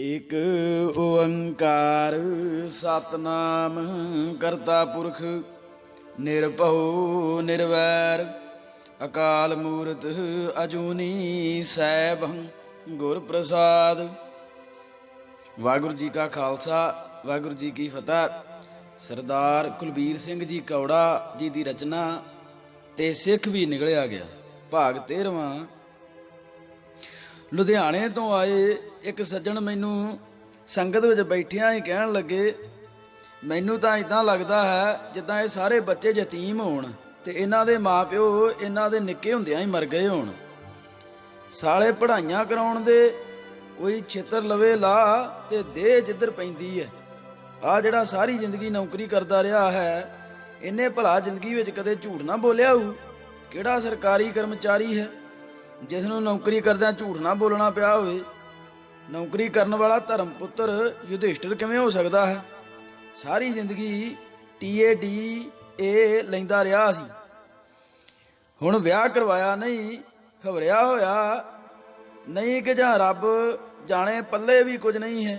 एक ओंकार सतनाम करता पुरख निरभउ निर्वैर अकाल मूरत अजूनी सैभं गुर प्रसाद। वाहिगुरू जी का खालसा वाहिगुरू जी की फतेह। सरदार कुलबीर सिंह जी कौड़ा जी की रचना ते सिख भी निकलिया गया। भाग 13वां। लुधियाने तो आए एक सज्जन मैनू संगत विच बैठिया ही कहन लगे, मैनू तो इदां लगता है जिद्दां ये सारे बच्चे यतीम होण ते इन्हां दे माँ प्यो इन्हां दे निक्के हुंदियां ही मर गए होण। साले पढ़ाइयां कराउण दे कोई छित्र लवे ला ते देह जिधर पैंदी है। आ जिहड़ा सारी जिंदगी नौकरी करता रहा है, इन्हें भला जिंदगी विच कदे झूठ ना बोलिया होऊ? किहड़ा सरकारी कर्मचारी है जिसनूं नौकरी करदिआं झूठ ना बोलना पिया होवे? नौकरी करन वाला धर्म पुत्र युधिष्ठिर किवें हो सकदा है? सारी जिंदगी TAD लैंदा रहा सी, हुण विआह करवाया नहीं, खबरिया होया नहीं कि जां रब जाने पल्ले भी कुछ नहीं है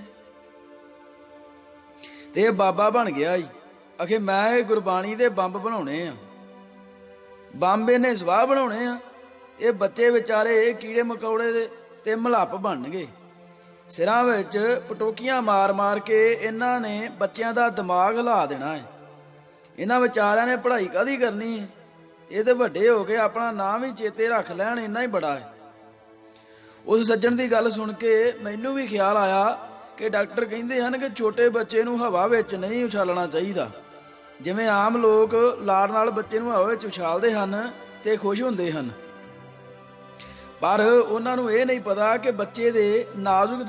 ते बाबा बन गया ही। आखे मैं गुरबाणी दे बंब बनाउणे आ, बंब इन्हें सवाह बनाउणे आ। ये बच्चे बेचारे कीड़े मकौड़े दे ते मलप बनणगे। सिरां विच पटोकियां मार मार के इन्हां ने बच्चियां दा दिमाग हिला देना है। इन्हां विचारियां ने पढ़ाई काहदी करनी है? ये ते वड्डे हो के अपना नाम ही चेते रख लैण, इन्ना ही बड़ा है। उस सज्जण की गल सुन के मैनू भी ख्याल आया कि डॉक्टर कहते हैं कि छोटे बच्चे नूं हवा विच नहीं उछालना चाहिए। जिवें आम लोग लाड़ नाल बच्चे नूं हवा विच उछालते हैं ते खुश होंदे हन, पर उन्हां नूं इह नहीं पता कि बच्चे दे नाजुक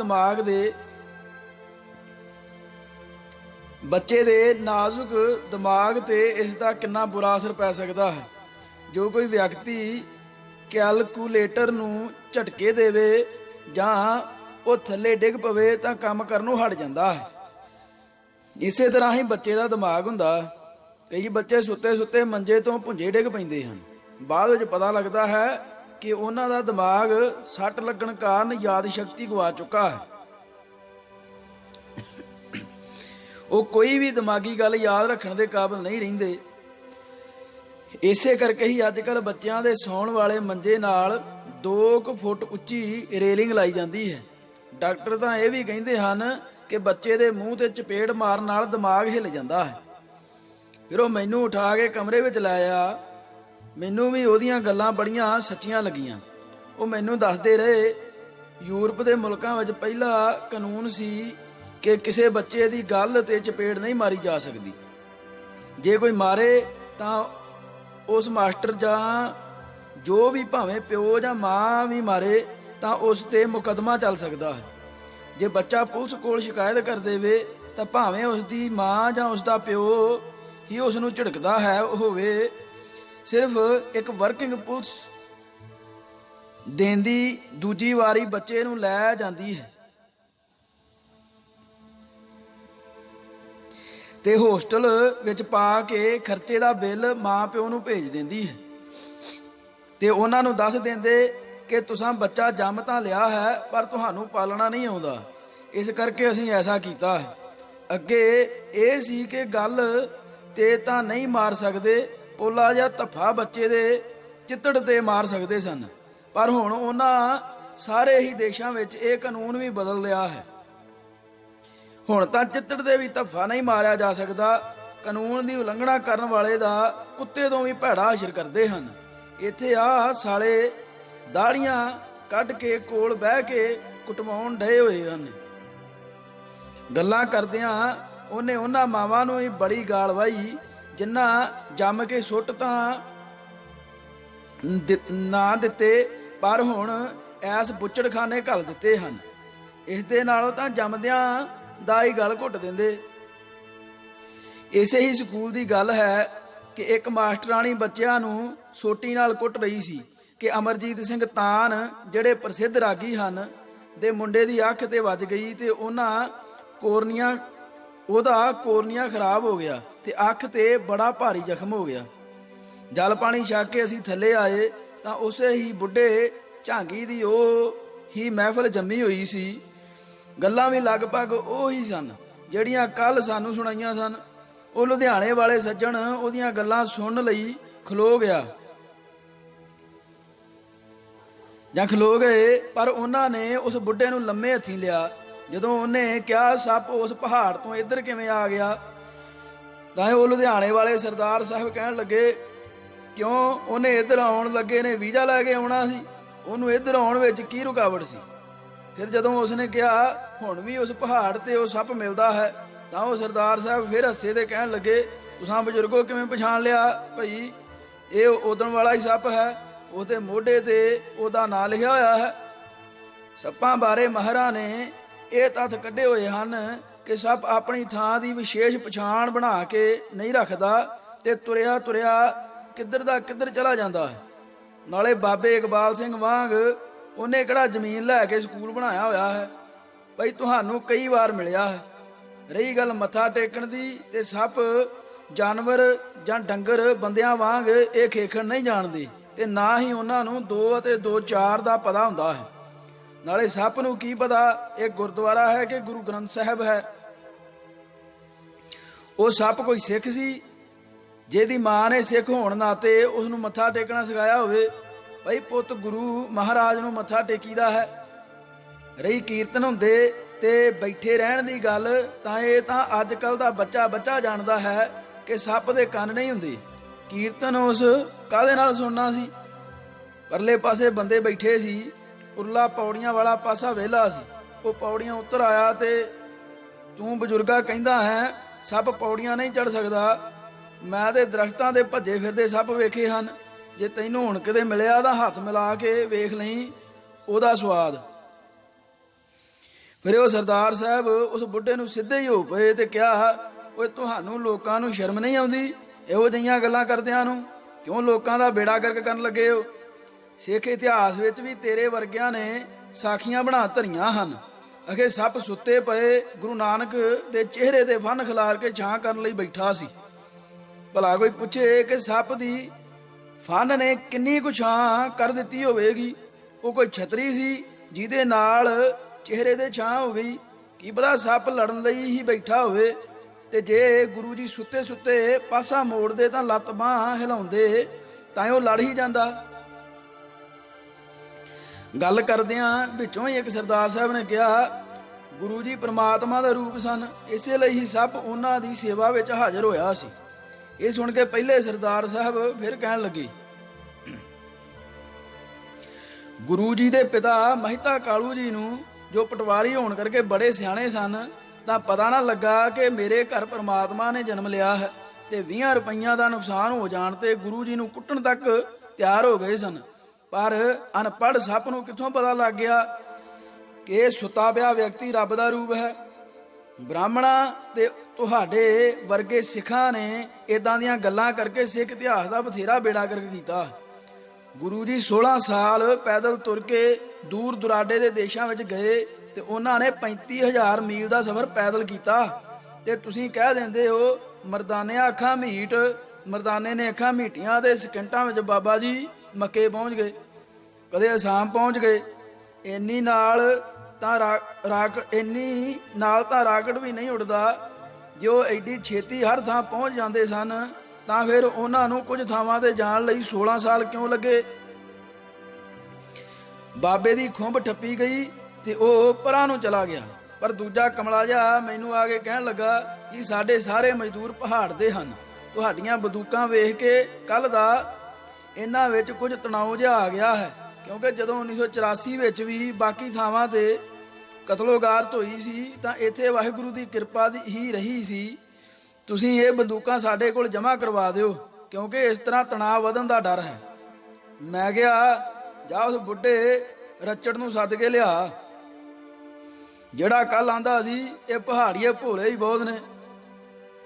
दिमाग ते इसका कितना बुरा असर पै सकता है। जो कोई व्यक्ति कैलकूलेटर नूं झटके देवे जां ਉਹ थल्ले डिग पवे तो काम करनों हट जाता है। इसे तरह ही बच्चे का दिमाग हुंदा। कई बच्चे सुते सुते मंजे तो भुंजे डिग पैंदे हन, बाद विच पता लगता है कि उन्हां दा दिमाग सट लगन कारण याद शक्ति गवा चुका है। वो कोई भी दिमागी गल याद रखने के काबिल नहीं रहिंदे। इसे करके ही अजकल बच्चों के सौण वाले मंजे नाल 2 फुट उच्ची रेलिंग लाई जाती है। डॉक्टर तो यह भी कहते हैं कि बच्चे के मूँह से चपेट मारन नाल दिमाग हिल जाता है। फिर वो मैनू उठा के कमरे में लाया। मैनू भी उहदियां गल्लां बड़ियां सच्चियां लगियां। वो मैनू दसदे रहे यूरोप के मुल्कां विच पहला कानून सी कि किसी बच्चे की गल ते चपेट नहीं मारी जा सकती। जे कोई मारे तो उस मास्टर जां जो भी भावें प्यो जां माँ भी मारे तो उस ते मुकदमा चल सकता है। जे बच्चा पुलिस कोल शिकायत कर देवे तो भावें उसकी माँ जां उसका प्यो ही उसनूं झिड़कदा है होवे, सिर्फ एक वर्किंग पुलिस देंदी दूजी वारी बच्चे नूं लै जांदी है ते होस्टल विच पा के खर्चे का बिल माँ प्यो नूं भेज देंदी है ते उन्हां नूं दस देंदे कि तुसां बच्चा जम तां लिया है पर तुहानूं पालना नहीं आउंदा, इस करके असीं ऐसा कीता है। अगे ये सी कि गल ते तां नहीं मार सकदे, पोला जिहा धफ्फा बच्चे दे चित्तड़ ते मार सकदे सन, पर हुण उन्हां सारे ही देशां विच ये कानून भी बदल लिया है। हुण तां चित्तड़ दे भी धफ्फा नहीं मारिया जा सकदा। कानून की उलंघना करन वाले दा कुत्ते तो भी भैड़ा असर करदे हन। इत्थे आ साले दाड़ियां कढ़ के कोल बह के कुटवाउण डए होए हन। गल्लां करदिआं उन्हें उन्हां मावां नूं ही बड़ी गाल वाही जिन्हां जम के सुੱਟ तां ना दिते पर हुण ऐस बुच्चड़खाने घल दिते हन। इस दे नालों तां जमदिआं दा ही गल घुੱਟ दिंदे। इसे ही स्कूल की गल है कि एक मास्टराणी बच्चिआं नूं सोटी नाल कुੱਟ रही सी कि अमरजीत सिंह तान ਜਿਹੜੇ प्रसिद्ध रागी ਹਨ ਦੇ ਮੁੰਡੇ ਦੀ ਅੱਖ ਤੇ ਵੱਜ ਗਈ ਤੇ ਉਹਨਾਂ ਕੋਰਨੀਆ ਖਰਾਬ ਹੋ ਗਿਆ ਤੇ ਅੱਖ ਤੇ ਬੜਾ ਭਾਰੀ ਜ਼ਖਮ ਹੋ ਗਿਆ। ਜਲ ਪਾਣੀ ਛਕ ਕੇ ਅਸੀਂ ਥੱਲੇ ਆਏ ਤਾਂ ਉਸੇ ਹੀ ਬੁੱਢੇ ਝਾਂਗੀ ਦੀ ਉਹ ਹੀ महफिल जमी हुई सी ਗੱਲਾਂ ਵੀ ਲਗਭਗ ਉਹੀ ਸਨ ਜਿਹੜੀਆਂ ਕੱਲ ਸਾਨੂੰ ਸੁਣਾਈਆਂ ਸਨ। ਉਹ ਲੁਧਿਆਣੇ ਵਾਲੇ ਸੱਜਣ ਉਹਦੀਆਂ ਗੱਲਾਂ ਸੁਣਨ ਲਈ ਖਲੋ ਗਿਆ ਜਾਂ ਖਲੋ ਗਏ, ਪਰ ਉਹਨਾਂ ਨੇ ਉਸ ਬੁੱਢੇ ਨੂੰ ਲੰਮੇ ਹੱਥੀਂ ਲਿਆ। ਜਦੋਂ ਉਹਨੇ ਕਿਹਾ ਸੱਪ ਉਸ ਪਹਾੜ ਤੋਂ ਇੱਧਰ ਕਿਵੇਂ ਆ ਗਿਆ, ਤਾਂ ਉਹ ਲੁਧਿਆਣੇ ਵਾਲੇ ਸਰਦਾਰ ਸਾਹਿਬ ਕਹਿਣ ਲੱਗੇ, ਕਿਉਂ ਉਹਨੇ ਇੱਧਰ ਆਉਣ ਲੱਗੇ ਨੇ ਵੀਜ਼ਾ ਲੈ ਕੇ ਆਉਣਾ ਸੀ, ਉਹਨੂੰ ਇੱਧਰ ਆਉਣ ਵਿੱਚ ਕੀ ਰੁਕਾਵਟ ਸੀ। ਫਿਰ ਜਦੋਂ ਉਸਨੇ ਕਿਹਾ ਹੁਣ ਵੀ ਉਸ ਪਹਾੜ ਤੇ ਉਹ ਸੱਪ ਮਿਲਦਾ ਹੈ, ਤਾਂ ਉਹ ਸਰਦਾਰ ਸਾਹਿਬ ਫਿਰ ਹੱਸੇ ਤੇ ਕਹਿਣ ਲੱਗੇ, ਤੁਸਾਂ ਬਜ਼ੁਰਗੋ ਕਿਵੇਂ ਪਛਾਣ ਲਿਆ ਭਈ ਇਹ ਉਦਣ ਵਾਲਾ ਹੀ ਸੱਪ ਹੈ, ਉਹਦੇ ਮੋਢੇ ਤੇ ਉਹਦਾ ਨਾਂ ਲਿਖਿਆ ਹੋਇਆ ਹੈ। ਸੱਪਾਂ ਬਾਰੇ ਮਹਾਰਾਂ ਨੇ ਇਹ ਤੱਥ ਕੱਢੇ ਹੋਏ ਹਨ ਕਿ ਸੱਪ ਆਪਣੀ ਥਾਂ ਦੀ ਵਿਸ਼ੇਸ਼ ਪਛਾਣ ਬਣਾ ਕੇ ਨਹੀਂ ਰੱਖਦਾ ਤੇ ਤੁਰਿਆ ਤੁਰਿਆ ਕਿੱਧਰ ਦਾ ਕਿੱਧਰ ਚਲਾ ਜਾਂਦਾ ਹੈ। ਨਾਲੇ ਬਾਬੇ ਇਕਬਾਲ ਸਿੰਘ ਵਾਂਗ ਉਹਨੇ ਕਿਹੜਾ ਜ਼ਮੀਨ ਲੈ ਕੇ ਸਕੂਲ ਬਣਾਇਆ ਹੋਇਆ ਹੈ। ਭਈ ਤੁਹਾਨੂੰ ਕਈ ਵਾਰ ਮਿਲਿਆ ਹੈ। ਰਹੀ ਗੱਲ ਮੱਥਾ ਟੇਕਣ ਦੀ, ਤੇ ਸੱਪ ਜਾਨਵਰ ਜਾਂ ਡੰਗਰ ਬੰਦਿਆਂ ਵਾਂਗ ਇਹ ਖੇਖਣ ਨਹੀਂ ਜਾਣਦੇ ਤੇ ਨਾ ਹੀ ਉਹਨਾਂ ਨੂੰ 2 ਅਤੇ 2 4 ਦਾ ਪਤਾ ਹੁੰਦਾ ਹੈ। ਨਾਲੇ ਸੱਪ ਨੂੰ ਕੀ ਪਤਾ ਇਹ ਗੁਰਦੁਆਰਾ ਹੈ ਕਿ ਗੁਰੂ ਗ੍ਰੰਥ ਸਾਹਿਬ ਹੈ। ਉਹ ਸੱਪ ਕੋਈ ਸਿੱਖ ਸੀ ਜਿਹਦੀ ਮਾਂ ਨੇ ਸਿੱਖ ਹੋਣ ਨਾਤੇ ਉਸ ਨੂੰ ਮੱਥਾ ਟੇਕਣਾ ਸਿਖਾਇਆ ਹੋਵੇ। ਭਾਈ ਪੁੱਤ ਗੁਰੂ ਮਹਾਰਾਜ ਨੂੰ ਮੱਥਾ ਟੇਕੀਦਾ ਹੈ। ਰਹੀ ਕੀਰਤਨ ਹੁੰਦੇ ਤੇ ਬੈਠੇ ਰਹਿਣ ਦੀ ਗੱਲ, ਤਾਂ ਇਹ ਤਾਂ ਅੱਜ ਕੱਲ ਦਾ ਬੱਚਾ ਜਾਣਦਾ ਹੈ ਕਿ ਸੱਪ ਦੇ ਕੰਨ ਨਹੀਂ ਹੁੰਦੇ। ਕੀਰਤਨ ਉਸ ਕਾਹਦੇ ਨਾਲ ਸੁਣਨਾ ਸੀ। ਪਰਲੇ ਪਾਸੇ ਬੰਦੇ ਬੈਠੇ ਸੀ, ਉਰਲਾ ਪੌੜੀਆਂ ਵਾਲਾ ਪਾਸਾ ਵਿਹਲਾ ਸੀ। ਉਹ ਪੌੜੀਆਂ ਉੱਤਰ ਆਇਆ ਤੇ, ਤੂੰ ਬਜ਼ੁਰਗਾ ਕਹਿੰਦਾ ਹੈ ਸੱਪ ਪੌੜੀਆਂ ਨਹੀਂ ਚੜ ਸਕਦਾ, ਮੈਂ ਤੇ ਦਰਖਤਾਂ ਦੇ ਭੱਜੇ ਫਿਰਦੇ ਸੱਪ ਵੇਖੇ ਹਨ। ਜੇ ਤੈਨੂੰ ਹੁਣ ਕਿਤੇ ਮਿਲਿਆ ਤਾਂ ਹੱਥ ਮਿਲਾ ਕੇ ਵੇਖ ਲਈ ਉਹਦਾ ਸਵਾਦ। ਫਿਰ ਉਹ ਸਰਦਾਰ ਸਾਹਿਬ ਉਸ ਬੁੱਢੇ ਨੂੰ ਸਿੱਧੇ ਹੀ ਹੋ ਪਏ ਤੇ ਕਿਹਾ, ਓਏ ਤੁਹਾਨੂੰ ਲੋਕਾਂ ਨੂੰ ਸ਼ਰਮ ਨਹੀਂ ਆਉਂਦੀ ਇਹੋ ਜਿਹੀਆਂ ਗੱਲਾਂ ਕਰਦਿਆਂ ਨੂੰ? ਕਿਉਂ ਲੋਕਾਂ ਦਾ ਬੇੜਾ ਗਰਕ ਕਰਨ ਲੱਗੇ ਹੋ? ਸਿੱਖ ਇਤਿਹਾਸ ਵਿੱਚ ਵੀ ਤੇਰੇ ਵਰਗਿਆਂ ਨੇ ਸਾਖੀਆਂ ਬਣਾ ਧਰੀਆਂ ਹਨ। ਅਖੇ ਸੱਪ ਸੁੱਤੇ ਪਏ ਗੁਰੂ ਨਾਨਕ ਦੇ ਚਿਹਰੇ ਤੇ ਫਨ ਖਿਲਾਰ ਕੇ ਛਾਂ ਕਰਨ ਲਈ ਬੈਠਾ ਸੀ। ਭਲਾ ਕੋਈ ਪੁੱਛੇ ਕਿ ਸੱਪ ਦੀ ਫਨ ਨੇ ਕਿੰਨੀ ਕੁ ਛਾਂ ਕਰ ਦਿੱਤੀ ਹੋਵੇਗੀ? ਉਹ ਕੋਈ ਛਤਰੀ ਸੀ ਜਿਹਦੇ ਨਾਲ ਚਿਹਰੇ ਤੇ ਛਾਂ ਹੋ ਗਈ? ਕੀ ਪਤਾ ਸੱਪ ਲੜਨ ਲਈ ਹੀ ਬੈਠਾ ਹੋਵੇ। ਤੇ ਜੇ ਗੁਰੂ ਜੀ ਸੁੱਤੇ ਸੁੱਤੇ ਪਾਸਾ ਮੋੜਦੇ ਤਾਂ ਲੱਤ ਬਾਂਹ ਹਿਲਾਉਂਦੇ ਤਾਂ ਉਹ ਲੜ ਹੀ ਜਾਂਦਾ। ਗੱਲ ਕਰਦਿਆਂ ਵਿੱਚੋਂ ਹੀ ਇੱਕ ਸਰਦਾਰ ਸਾਹਿਬ ਨੇ ਕਿਹਾ, ਗੁਰੂ ਜੀ ਪ੍ਰਮਾਤਮਾ ਦਾ ਰੂਪ ਸਨ, ਇਸੇ ਲਈ ਹੀ ਸੱਪ ਉਹਨਾਂ ਦੀ ਸੇਵਾ ਵਿੱਚ ਹਾਜ਼ਰ ਹੋਇਆ ਸੀ। ਇਹ ਸੁਣ ਕੇ ਪਹਿਲੇ ਸਰਦਾਰ ਸਾਹਿਬ ਫਿਰ ਕਹਿਣ ਲੱਗੇ, ਗੁਰੂ ਜੀ ਦੇ ਪਿਤਾ ਮਹਿਤਾ ਕਾਲੂ ਜੀ ਨੂੰ ਜੋ ਪਟਵਾਰੀ ਹੋਣ ਕਰਕੇ ਬੜੇ ਸਿਆਣੇ ਸਨ, ਤਾਂ ਪਤਾ ਨਾ ਲੱਗਾ ਕਿ ਮੇਰੇ ਘਰ ਪਰਮਾਤਮਾ ਨੇ ਜਨਮ ਲਿਆ ਹੈ, ਤੇ 20 ਰੁਪਈਆਂ ਦਾ ਨੁਕਸਾਨ ਹੋ ਜਾਣ ਤੇ ਗੁਰੂ ਜੀ ਨੂੰ ਕੁੱਟਣ ਤੱਕ ਤਿਆਰ ਹੋ ਗਏ ਸਨ। ਪਰ ਅਨਪੜ੍ਹ ਸੱਪ ਨੂੰ ਕਿੱਥੋਂ ਪਤਾ ਲੱਗ ਗਿਆ ਕਿ ਇਹ ਸੁੱਤਾ ਪਿਆ ਵਿਅਕਤੀ ਰੱਬ ਦਾ ਰੂਪ ਹੈ। ਬ੍ਰਾਹਮਣਾਂ ਤੇ ਤੁਹਾਡੇ ਵਰਗੇ ਸਿੱਖਾਂ ਨੇ ਇਦਾਂ ਦੀਆਂ ਗੱਲਾਂ ਕਰਕੇ ਸਿੱਖ ਇਤਿਹਾਸ ਦਾ ਬਥੇਰਾ ਬੇੜਾ ਗਰਕ ਕੀਤਾ। ਗੁਰੂ ਜੀ 16 ਸਾਲ ਪੈਦਲ ਤੁਰ ਕੇ ਦੂਰ ਦੁਰਾਡੇ ਦੇ ਦੇਸ਼ਾਂ ਵਿੱਚ ਗਏ ਤੇ ਉਹਨਾਂ ਨੇ 35,000 ਮੀਲ ਦਾ ਸਫ਼ਰ ਪੈਦਲ ਕੀਤਾ। ਤੇ ਤੁਸੀਂ ਕਹਿ ਦਿੰਦੇ ਹੋ ਮਰਦਾਨੇ ਅੱਖਾਂ ਮੀਟ, ਮਰਦਾਨੇ ਨੇ ਅੱਖਾਂ ਮੀਟੀਆਂ ਤੇ ਸਕਿੰਟਾਂ ਵਿੱਚ ਬਾਬਾ ਜੀ ਮੱਕੇ ਪਹੁੰਚ ਗਏ, ਕਦੇ ਅਸਾਮ ਪਹੁੰਚ ਗਏ। ਇੰਨੀ ਨਾਲ ਤਾਂ ਰਾਕਟ ਵੀ ਨਹੀਂ ਉੱਡਦਾ। ਜੋ ਐਡੀ ਛੇਤੀ ਹਰ ਥਾਂ ਪਹੁੰਚ ਜਾਂਦੇ ਸਨ, ਤਾਂ ਫਿਰ ਉਹਨਾਂ ਨੂੰ ਕੁਝ ਥਾਵਾਂ ਤੇ ਜਾਣ ਲਈ 16 ਸਾਲ ਕਿਉਂ ਲੱਗੇ? ਬਾਬੇ ਦੀ ਖੁੰਬ ਠੱਪੀ ਗਈ ਤੇ ਉਹ ਪਰਾਂ ਨੂੰ ਚਲਾ ਗਿਆ। ਪਰ ਦੂਜਾ ਕਮਲਾ ਜਿਹਾ ਮੈਨੂੰ ਆ ਕੇ ਕਹਿਣ ਲੱਗਾ ਕਿ ਸਾਡੇ ਸਾਰੇ ਮਜ਼ਦੂਰ ਪਹਾੜ ਦੇ ਹਨ। ਤੁਹਾਡੀਆਂ ਬੰਦੂਕਾਂ ਵੇਖ ਕੇ ਕੱਲ ਦਾ ਇਹਨਾਂ ਵਿੱਚ ਕੁਝ ਤਣਾਅ ਜਿਹਾ ਆ ਗਿਆ ਹੈ, ਕਿਉਂਕਿ ਜਦੋਂ 1984 ਵਿੱਚ ਵੀ ਬਾਕੀ ਥਾਵਾਂ ਤੇ ਕਤਲੋਗਾਰਤ ਹੋਈ ਸੀ ਤਾਂ ਇੱਥੇ ਵਾਹਿਗੁਰੂ ਦੀ ਕਿਰਪਾ ਹੀ ਰਹੀ ਸੀ। ਤੁਸੀਂ ਇਹ ਬੰਦੂਕਾਂ ਸਾਡੇ ਕੋਲ ਜਮ੍ਹਾਂ ਕਰਵਾ ਦਿਓ, ਕਿਉਂਕਿ ਇਸ ਤਰ੍ਹਾਂ ਤਣਾਅ ਵਧਣ ਦਾ ਡਰ ਹੈ। ਮੈਂ ਕਿਹਾ, ਜਾ ਉਸ ਬੁੱਢੇ ਰੱਚੜ ਨੂੰ ਸੱਦ ਕੇ ਲਿਆ, ਜਿਹੜਾ ਕੱਲ ਆਂਦਾ ਸੀ ਇਹ ਪਹਾੜੀਏ ਭੋਲੇ ਹੀ ਬਹੁਤ ਨੇ,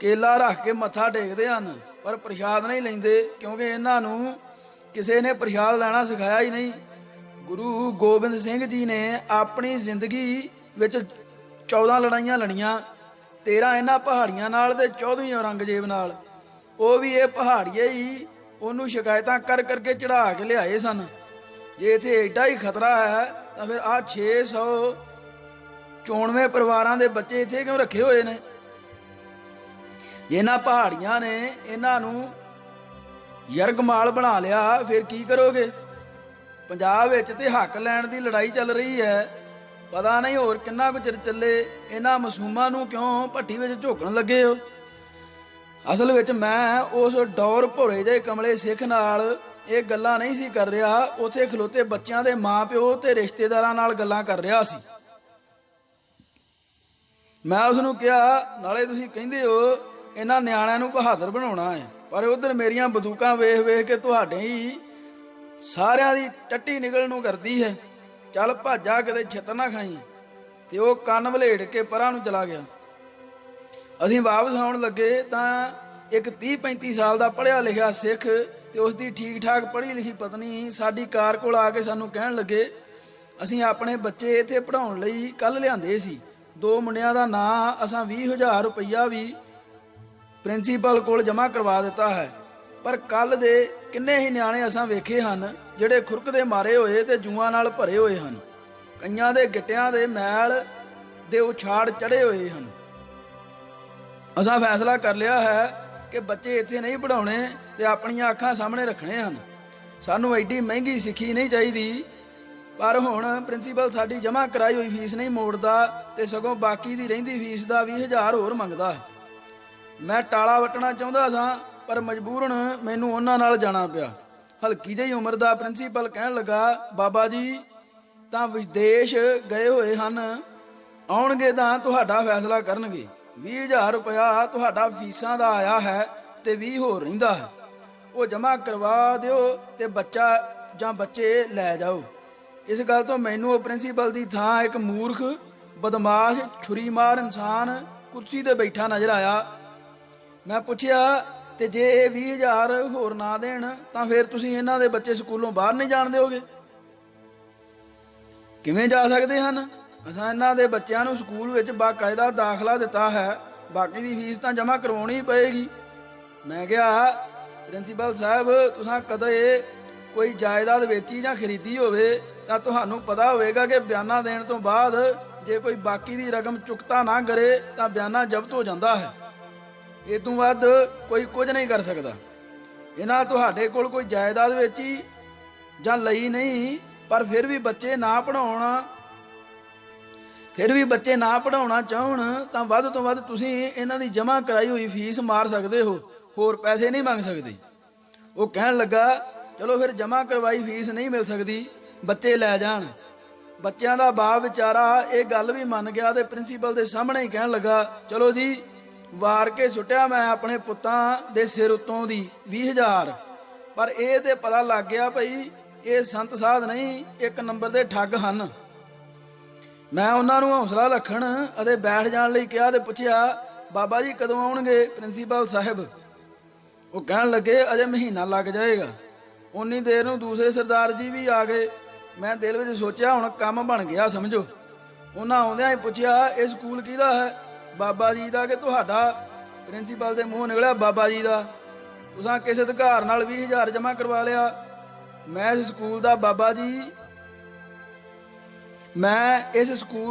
ਕੇਲਾ ਰੱਖ ਕੇ ਮੱਥਾ ਟੇਕਦੇ ਹਨ ਪਰ ਪ੍ਰਸ਼ਾਦ ਨਹੀਂ ਲੈਂਦੇ, ਕਿਉਂਕਿ ਇਹਨਾਂ ਨੂੰ ਕਿਸੇ ਨੇ ਪ੍ਰਸ਼ਾਦ ਲੈਣਾ ਸਿਖਾਇਆ ਹੀ ਨਹੀਂ। ਗੁਰੂ ਗੋਬਿੰਦ ਸਿੰਘ ਜੀ ਨੇ ਆਪਣੀ ਜ਼ਿੰਦਗੀ ਵਿੱਚ 14 ਲੜਾਈਆਂ ਲੜੀਆਂ, 13 ਇਹਨਾਂ ਪਹਾੜੀਆਂ ਨਾਲ ਤੇ 14ਵੀਂ ਔਰੰਗਜ਼ੇਬ ਨਾਲ। ਉਹ ਵੀ ਇਹ ਪਹਾੜੀਏ ਹੀ ਉਹਨੂੰ ਸ਼ਿਕਾਇਤਾਂ ਕਰ ਕਰਕੇ ਚੜਾ ਕੇ ਲਿਆਏ ਸਨ। ਜੇ ਇੱਥੇ ਐਡਾ ਹੀ ਖਤਰਾ ਹੈ ਤਾਂ ਫਿਰ ਆਹ 600 ਚੋਣਵੇਂ ਪਰਿਵਾਰਾਂ ਦੇ ਬੱਚੇ ਇੱਥੇ ਕਿਉਂ ਰੱਖੇ ਹੋਏ ਨੇ? ਜੇ ਇਹਨਾਂ ਪਹਾੜੀਆਂ ਨੇ ਇਹਨਾਂ ਨੂੰ ਯਰਗਮਾਲ ਬਣਾ ਲਿਆ ਫਿਰ ਕੀ ਕਰੋਗੇ? ਪੰਜਾਬ ਵਿੱਚ ਤੇ ਹੱਕ ਲੈਣ ਦੀ ਲੜਾਈ ਚੱਲ ਰਹੀ ਹੈ, ਪਤਾ ਨਹੀਂ ਹੋਰ ਕਿੰਨਾ ਕੁ ਚਿਰ ਚੱਲੇ। ਇਹਨਾਂ ਮਾਸੂਮਾਂ ਨੂੰ ਕਿਉਂ ਭੱਠੀ ਵਿੱਚ ਝੋਕਣ ਲੱਗੇ ਹੋ? ਅਸਲ ਵਿੱਚ ਮੈਂ ਉਸ ਡੌਰ ਭੋਰੇ ਜਿਹੇ ਕਮਲੇ ਸਿੱਖ ਨਾਲ ਇਹ ਗੱਲਾਂ ਨਹੀਂ ਸੀ ਕਰ ਰਿਹਾ, ਉੱਥੇ ਖਲੋਤੇ ਬੱਚਿਆਂ ਦੇ ਮਾਂ-ਪਿਓ ਤੇ ਰਿਸ਼ਤੇਦਾਰਾਂ ਨਾਲ ਗੱਲਾਂ ਕਰ ਰਿਹਾ ਸੀ। ਮੈਂ ਉਸ ਨੂੰ ਕਿਹਾ, ਨਾਲੇ ਤੁਸੀਂ ਕਹਿੰਦੇ ਹੋ ਇਹਨਾਂ ਨਿਆਣਿਆਂ ਨੂੰ ਬਹਾਦਰ ਬਣਾਉਣਾ ਹੈ, ਪਰ ਉਧਰ ਮੇਰੀਆਂ ਬੰਦੂਕਾਂ ਵੇਖ ਵੇਖ ਕੇ ਤੁਹਾਡੇ ਹੀ ਸਾਰਿਆਂ ਦੀ ਟੱਟੀ ਨਿਕਲਣ ਨੂੰ ਕਰਦੀ ਹੈ। ਚੱਲ ਭਾਜਾ, ਕਿਤੇ ਛਿੱਤਰ ਨਾ ਖਾਈ। ਤੇ ਉਹ ਕੰਨ ਵਲੇੜ ਕੇ ਪਰਾਂ ਨੂੰ ਚਲਾ ਗਿਆ। ਅਸੀਂ ਵਾਪਸ ਆਉਣ ਲੱਗੇ ਤਾਂ ਇੱਕ 30-35 ਸਾਲ ਦਾ ਪੜ੍ਹਿਆ ਲਿਖਿਆ ਸਿੱਖ ਤੇ ਉਸ ਦੀ ਠੀਕ ਠਾਕ ਪੜ੍ਹੀ ਲਿਖੀ ਪਤਨੀ ਸਾਡੀ ਕਾਰ ਕੋਲ ਆ ਕੇ ਸਾਨੂੰ ਕਹਿਣ ਲੱਗੇ, ਅਸੀਂ ਆਪਣੇ ਬੱਚੇ ਇੱਥੇ ਪੜ੍ਹਾਉਣ ਲਈ ਕੱਲ੍ਹ ਲਿਆਂਦੇ ਸੀ। 2 ਮੁੰਡਿਆਂ ਦਾ ਨਾਂ ਅਸਾਂ 20,000 ਰੁਪਈਆ ਵੀ ਪ੍ਰਿੰਸੀਪਲ ਕੋਲ ਜਮ੍ਹਾਂ ਕਰਵਾ ਦਿੱਤਾ ਹੈ, ਪਰ ਕੱਲ੍ਹ ਦੇ ਕਿੰਨੇ ਹੀ ਨਿਆਣੇ ਅਸਾਂ ਵੇਖੇ ਹਨ ਜਿਹੜੇ ਖੁਰਕ ਦੇ ਮਾਰੇ ਹੋਏ ਤੇ ਜੂਆਂ ਨਾਲ ਭਰੇ ਹੋਏ ਹਨ। ਕਈਆਂ ਦੇ ਗਿੱਟਿਆਂ ਦੇ ਮੈਲ ਦੇ ਉਛਾੜ ਚੜੇ ਹੋਏ ਹਨ। ਅਸਾਂ ਫੈਸਲਾ ਕਰ ਲਿਆ ਹੈ ਕਿ ਬੱਚੇ ਇੱਥੇ ਨਹੀਂ ਪੜ੍ਹਾਉਣੇ ਤੇ ਆਪਣੀਆਂ ਅੱਖਾਂ ਸਾਹਮਣੇ ਰੱਖਣੇ ਹਨ। ਸਾਨੂੰ ਐਡੀ ਮਹਿੰਗੀ ਸਿੱਖੀ ਨਹੀਂ ਚਾਹੀਦੀ, ਪਰ ਹੁਣ ਪ੍ਰਿੰਸੀਪਲ ਸਾਡੀ ਜਮ੍ਹਾਂ ਕਰਾਈ ਹੋਈ ਫੀਸ ਨਹੀਂ ਮੋੜਦਾ ਤੇ ਸਗੋਂ ਬਾਕੀ ਦੀ ਰਹਿੰਦੀ ਫੀਸ ਦਾ 20,000 ਹੋਰ ਮੰਗਦਾ ਹੈ। ਮੈਂ ਟਾਲਾ ਵੱਟਣਾ ਚਾਹੁੰਦਾ ਸਾਂ, ਪਰ ਮਜਬੂਰਨ ਮੈਨੂੰ ਉਹਨਾਂ ਨਾਲ ਜਾਣਾ ਪਿਆ। ਹਲਕੀ ਜਿਹੀ ਉਮਰ ਦਾ ਪ੍ਰਿੰਸੀਪਲ ਕਹਿਣ ਲੱਗਾ, ਬਾਬਾ ਜੀ ਤਾਂ ਵਿਦੇਸ਼ ਗਏ ਹੋਏ ਹਨ, ਆਉਣਗੇ ਤਾਂ ਤੁਹਾਡਾ ਫੈਸਲਾ ਕਰਨਗੇ। 20,000 ਰੁਪਇਆ ਤੁਹਾਡਾ ਫੀਸਾਂ ਦਾ ਆਇਆ ਹੈ ਤੇ 20 ਹੋਰ ਰਹਿੰਦਾ ਹੈ, ਉਹ ਜਮ੍ਹਾਂ ਕਰਵਾ ਦਿਓ ਤੇ ਬੱਚਾ ਜਾਂ ਬੱਚੇ ਲੈ ਜਾਓ। ਇਸ ਗੱਲ ਤੋਂ ਮੈਨੂੰ ਉਹ ਪ੍ਰਿੰਸੀਪਲ ਦੀ ਥਾਂ ਇੱਕ ਮੂਰਖ, ਬਦਮਾਸ਼, ਛੁਰੀਮਾਰ ਇਨਸਾਨ ਕੁਰਸੀ ਤੇ ਬੈਠਾ ਨਜ਼ਰ ਆਇਆ। ਮੈਂ ਪੁੱਛਿਆ, ਤੇ ਜੇ ਇਹ 20,000 ਹੋਰ ਨਾ ਦੇਣ ਤਾਂ ਫਿਰ ਤੁਸੀਂ ਇਹਨਾਂ ਦੇ ਬੱਚੇ ਸਕੂਲੋਂ ਬਾਹਰ ਨਹੀਂ ਜਾਣ ਦਿਓਗੇ? ਕਿਵੇਂ ਜਾ ਸਕਦੇ ਹਨ? ਅਸਾਂ ਇਹਨਾਂ ਦੇ ਬੱਚਿਆਂ ਨੂੰ ਸਕੂਲ ਵਿੱਚ ਬਾਕਾਇਦਾ ਦਾਖਲਾ ਦਿੱਤਾ ਹੈ, ਬਾਕੀ ਦੀ ਫੀਸ ਤਾਂ ਜਮ੍ਹਾਂ ਕਰਵਾਉਣੀ ਪਏਗੀ। ਮੈਂ ਕਿਹਾ, ਪ੍ਰਿੰਸੀਪਲ ਸਾਹਿਬ ਤੁਸੀਂ ਕਦੇ ਕੋਈ ਜਾਇਦਾਦ ਵੇਚੀ ਜਾਂ ਖਰੀਦੀ ਹੋਵੇ ਤਾਂ ਤੁਹਾਨੂੰ ਪਤਾ ਹੋਵੇਗਾ ਕਿ ਬਿਆਨਾ ਦੇਣ ਤੋਂ ਬਾਅਦ ਜੇ ਕੋਈ ਬਾਕੀ ਦੀ ਰਕਮ ਚੁਕਤਾ ਨਾ ਕਰੇ ਤਾਂ ਬਿਆਨਾ ਜ਼ਬਤ ਹੋ ਜਾਂਦਾ ਹੈ। ਇਹ ਤੋਂ ਵੱਧ ਕੋਈ ਕੁਝ ਨਹੀਂ ਕਰ ਸਕਦਾ। ਇਹਨਾਂ ਤੁਹਾਡੇ ਕੋਲ ਕੋਈ ਜਾਇਦਾਦ ਵੇਚੀ ਜਾਂ ਲਈ ਨਹੀਂ, ਪਰ ਫਿਰ ਵੀ ਬੱਚੇ ਨਾ ਪੜ੍ਹਾਉਣਾ ਚਾਹਣ ਤਾਂ ਵੱਧ ਤੋਂ ਵੱਧ ਤੁਸੀਂ ਇਹਨਾਂ ਦੀ ਜਮ੍ਹਾਂ ਕਰਾਈ ਹੋਈ ਫੀਸ ਮਾਰ ਸਕਦੇ ਹੋ, ਹੋਰ ਪੈਸੇ ਨਹੀਂ ਮੰਗ ਸਕਦੇ। ਉਹ ਕਹਿਣ ਲੱਗਾ, ਚਲੋ ਫਿਰ ਜਮ੍ਹਾਂ ਕਰਵਾਈ ਫੀਸ ਨਹੀਂ ਮਿਲ ਸਕਦੀ, ਬੱਚੇ ਲੈ ਜਾਣ। ਬੱਚਿਆਂ ਦਾ ਬਾਪ ਵਿਚਾਰਾ ਇਹ ਗੱਲ ਵੀ ਮੰਨ ਗਿਆ ਤੇ ਪ੍ਰਿੰਸੀਪਲ ਦੇ ਸਾਹਮਣੇ ਹੀ ਕਹਿਣ ਲੱਗਾ, ਚਲੋ ਜੀ, ਵਾਰ ਕੇ ਸੁੱਟਿਆ ਮੈਂ ਆਪਣੇ ਪੁੱਤਾਂ ਦੇ ਸਿਰ ਉੱਤੋਂ ਦੀ 20,000। ਪਰ ਇਹ ਤੇ ਪਤਾ ਲੱਗ ਗਿਆ ਭਈ ਇਹ ਸੰਤ ਸਾਧ ਨਹੀਂ, ਇੱਕ ਨੰਬਰ ਦੇ ਠੱਗ ਹਨ। ਮੈਂ ਉਹਨਾਂ ਨੂੰ ਹੌਸਲਾ ਰੱਖਣ ਅਤੇ ਬੈਠ ਜਾਣ ਲਈ ਕਿਹਾ ਤੇ ਪੁੱਛਿਆ, ਬਾਬਾ ਜੀ ਕਦੋਂ ਆਉਣਗੇ ਪ੍ਰਿੰਸੀਪਲ ਸਾਹਿਬ? ਉਹ ਕਹਿਣ ਲੱਗੇ, ਅਜੇ ਮਹੀਨਾ ਲੱਗ ਜਾਏਗਾ। ਉਨੀ ਦੇਰ ਨੂੰ ਦੂਸਰੇ ਸਰਦਾਰ ਜੀ ਵੀ ਆ ਗਏ। ਮੈਂ ਦਿਲ ਵਿੱਚ ਸੋਚਿਆ, ਹੁਣ ਕੰਮ ਬਣ ਗਿਆ ਸਮਝੋ। ਉਹਨਾਂ ਆਉਂਦਿਆਂ ਹੀ ਪੁੱਛਿਆ, ਇਹ ਸਕੂਲ ਕਿਹਦਾ ਹੈ, ਬਾਬਾ ਜੀ ਦਾ ਕਿ ਤੁਹਾਡਾ? ਪ੍ਰਿੰਸੀਪਲ ਦੇ ਮੂੰਹ ਨਿਕਲਿਆ, ਬਾਬਾ ਜੀ ਦਾ। ਤੁਸੀਂ ਕਿਸ ਅਧਿਕਾਰ ਨਾਲ 20,000 ਜਮ੍ਹਾਂ ਕਰਵਾ ਲਿਆ? ਮੈਂ ਇਸ ਸਕੂਲ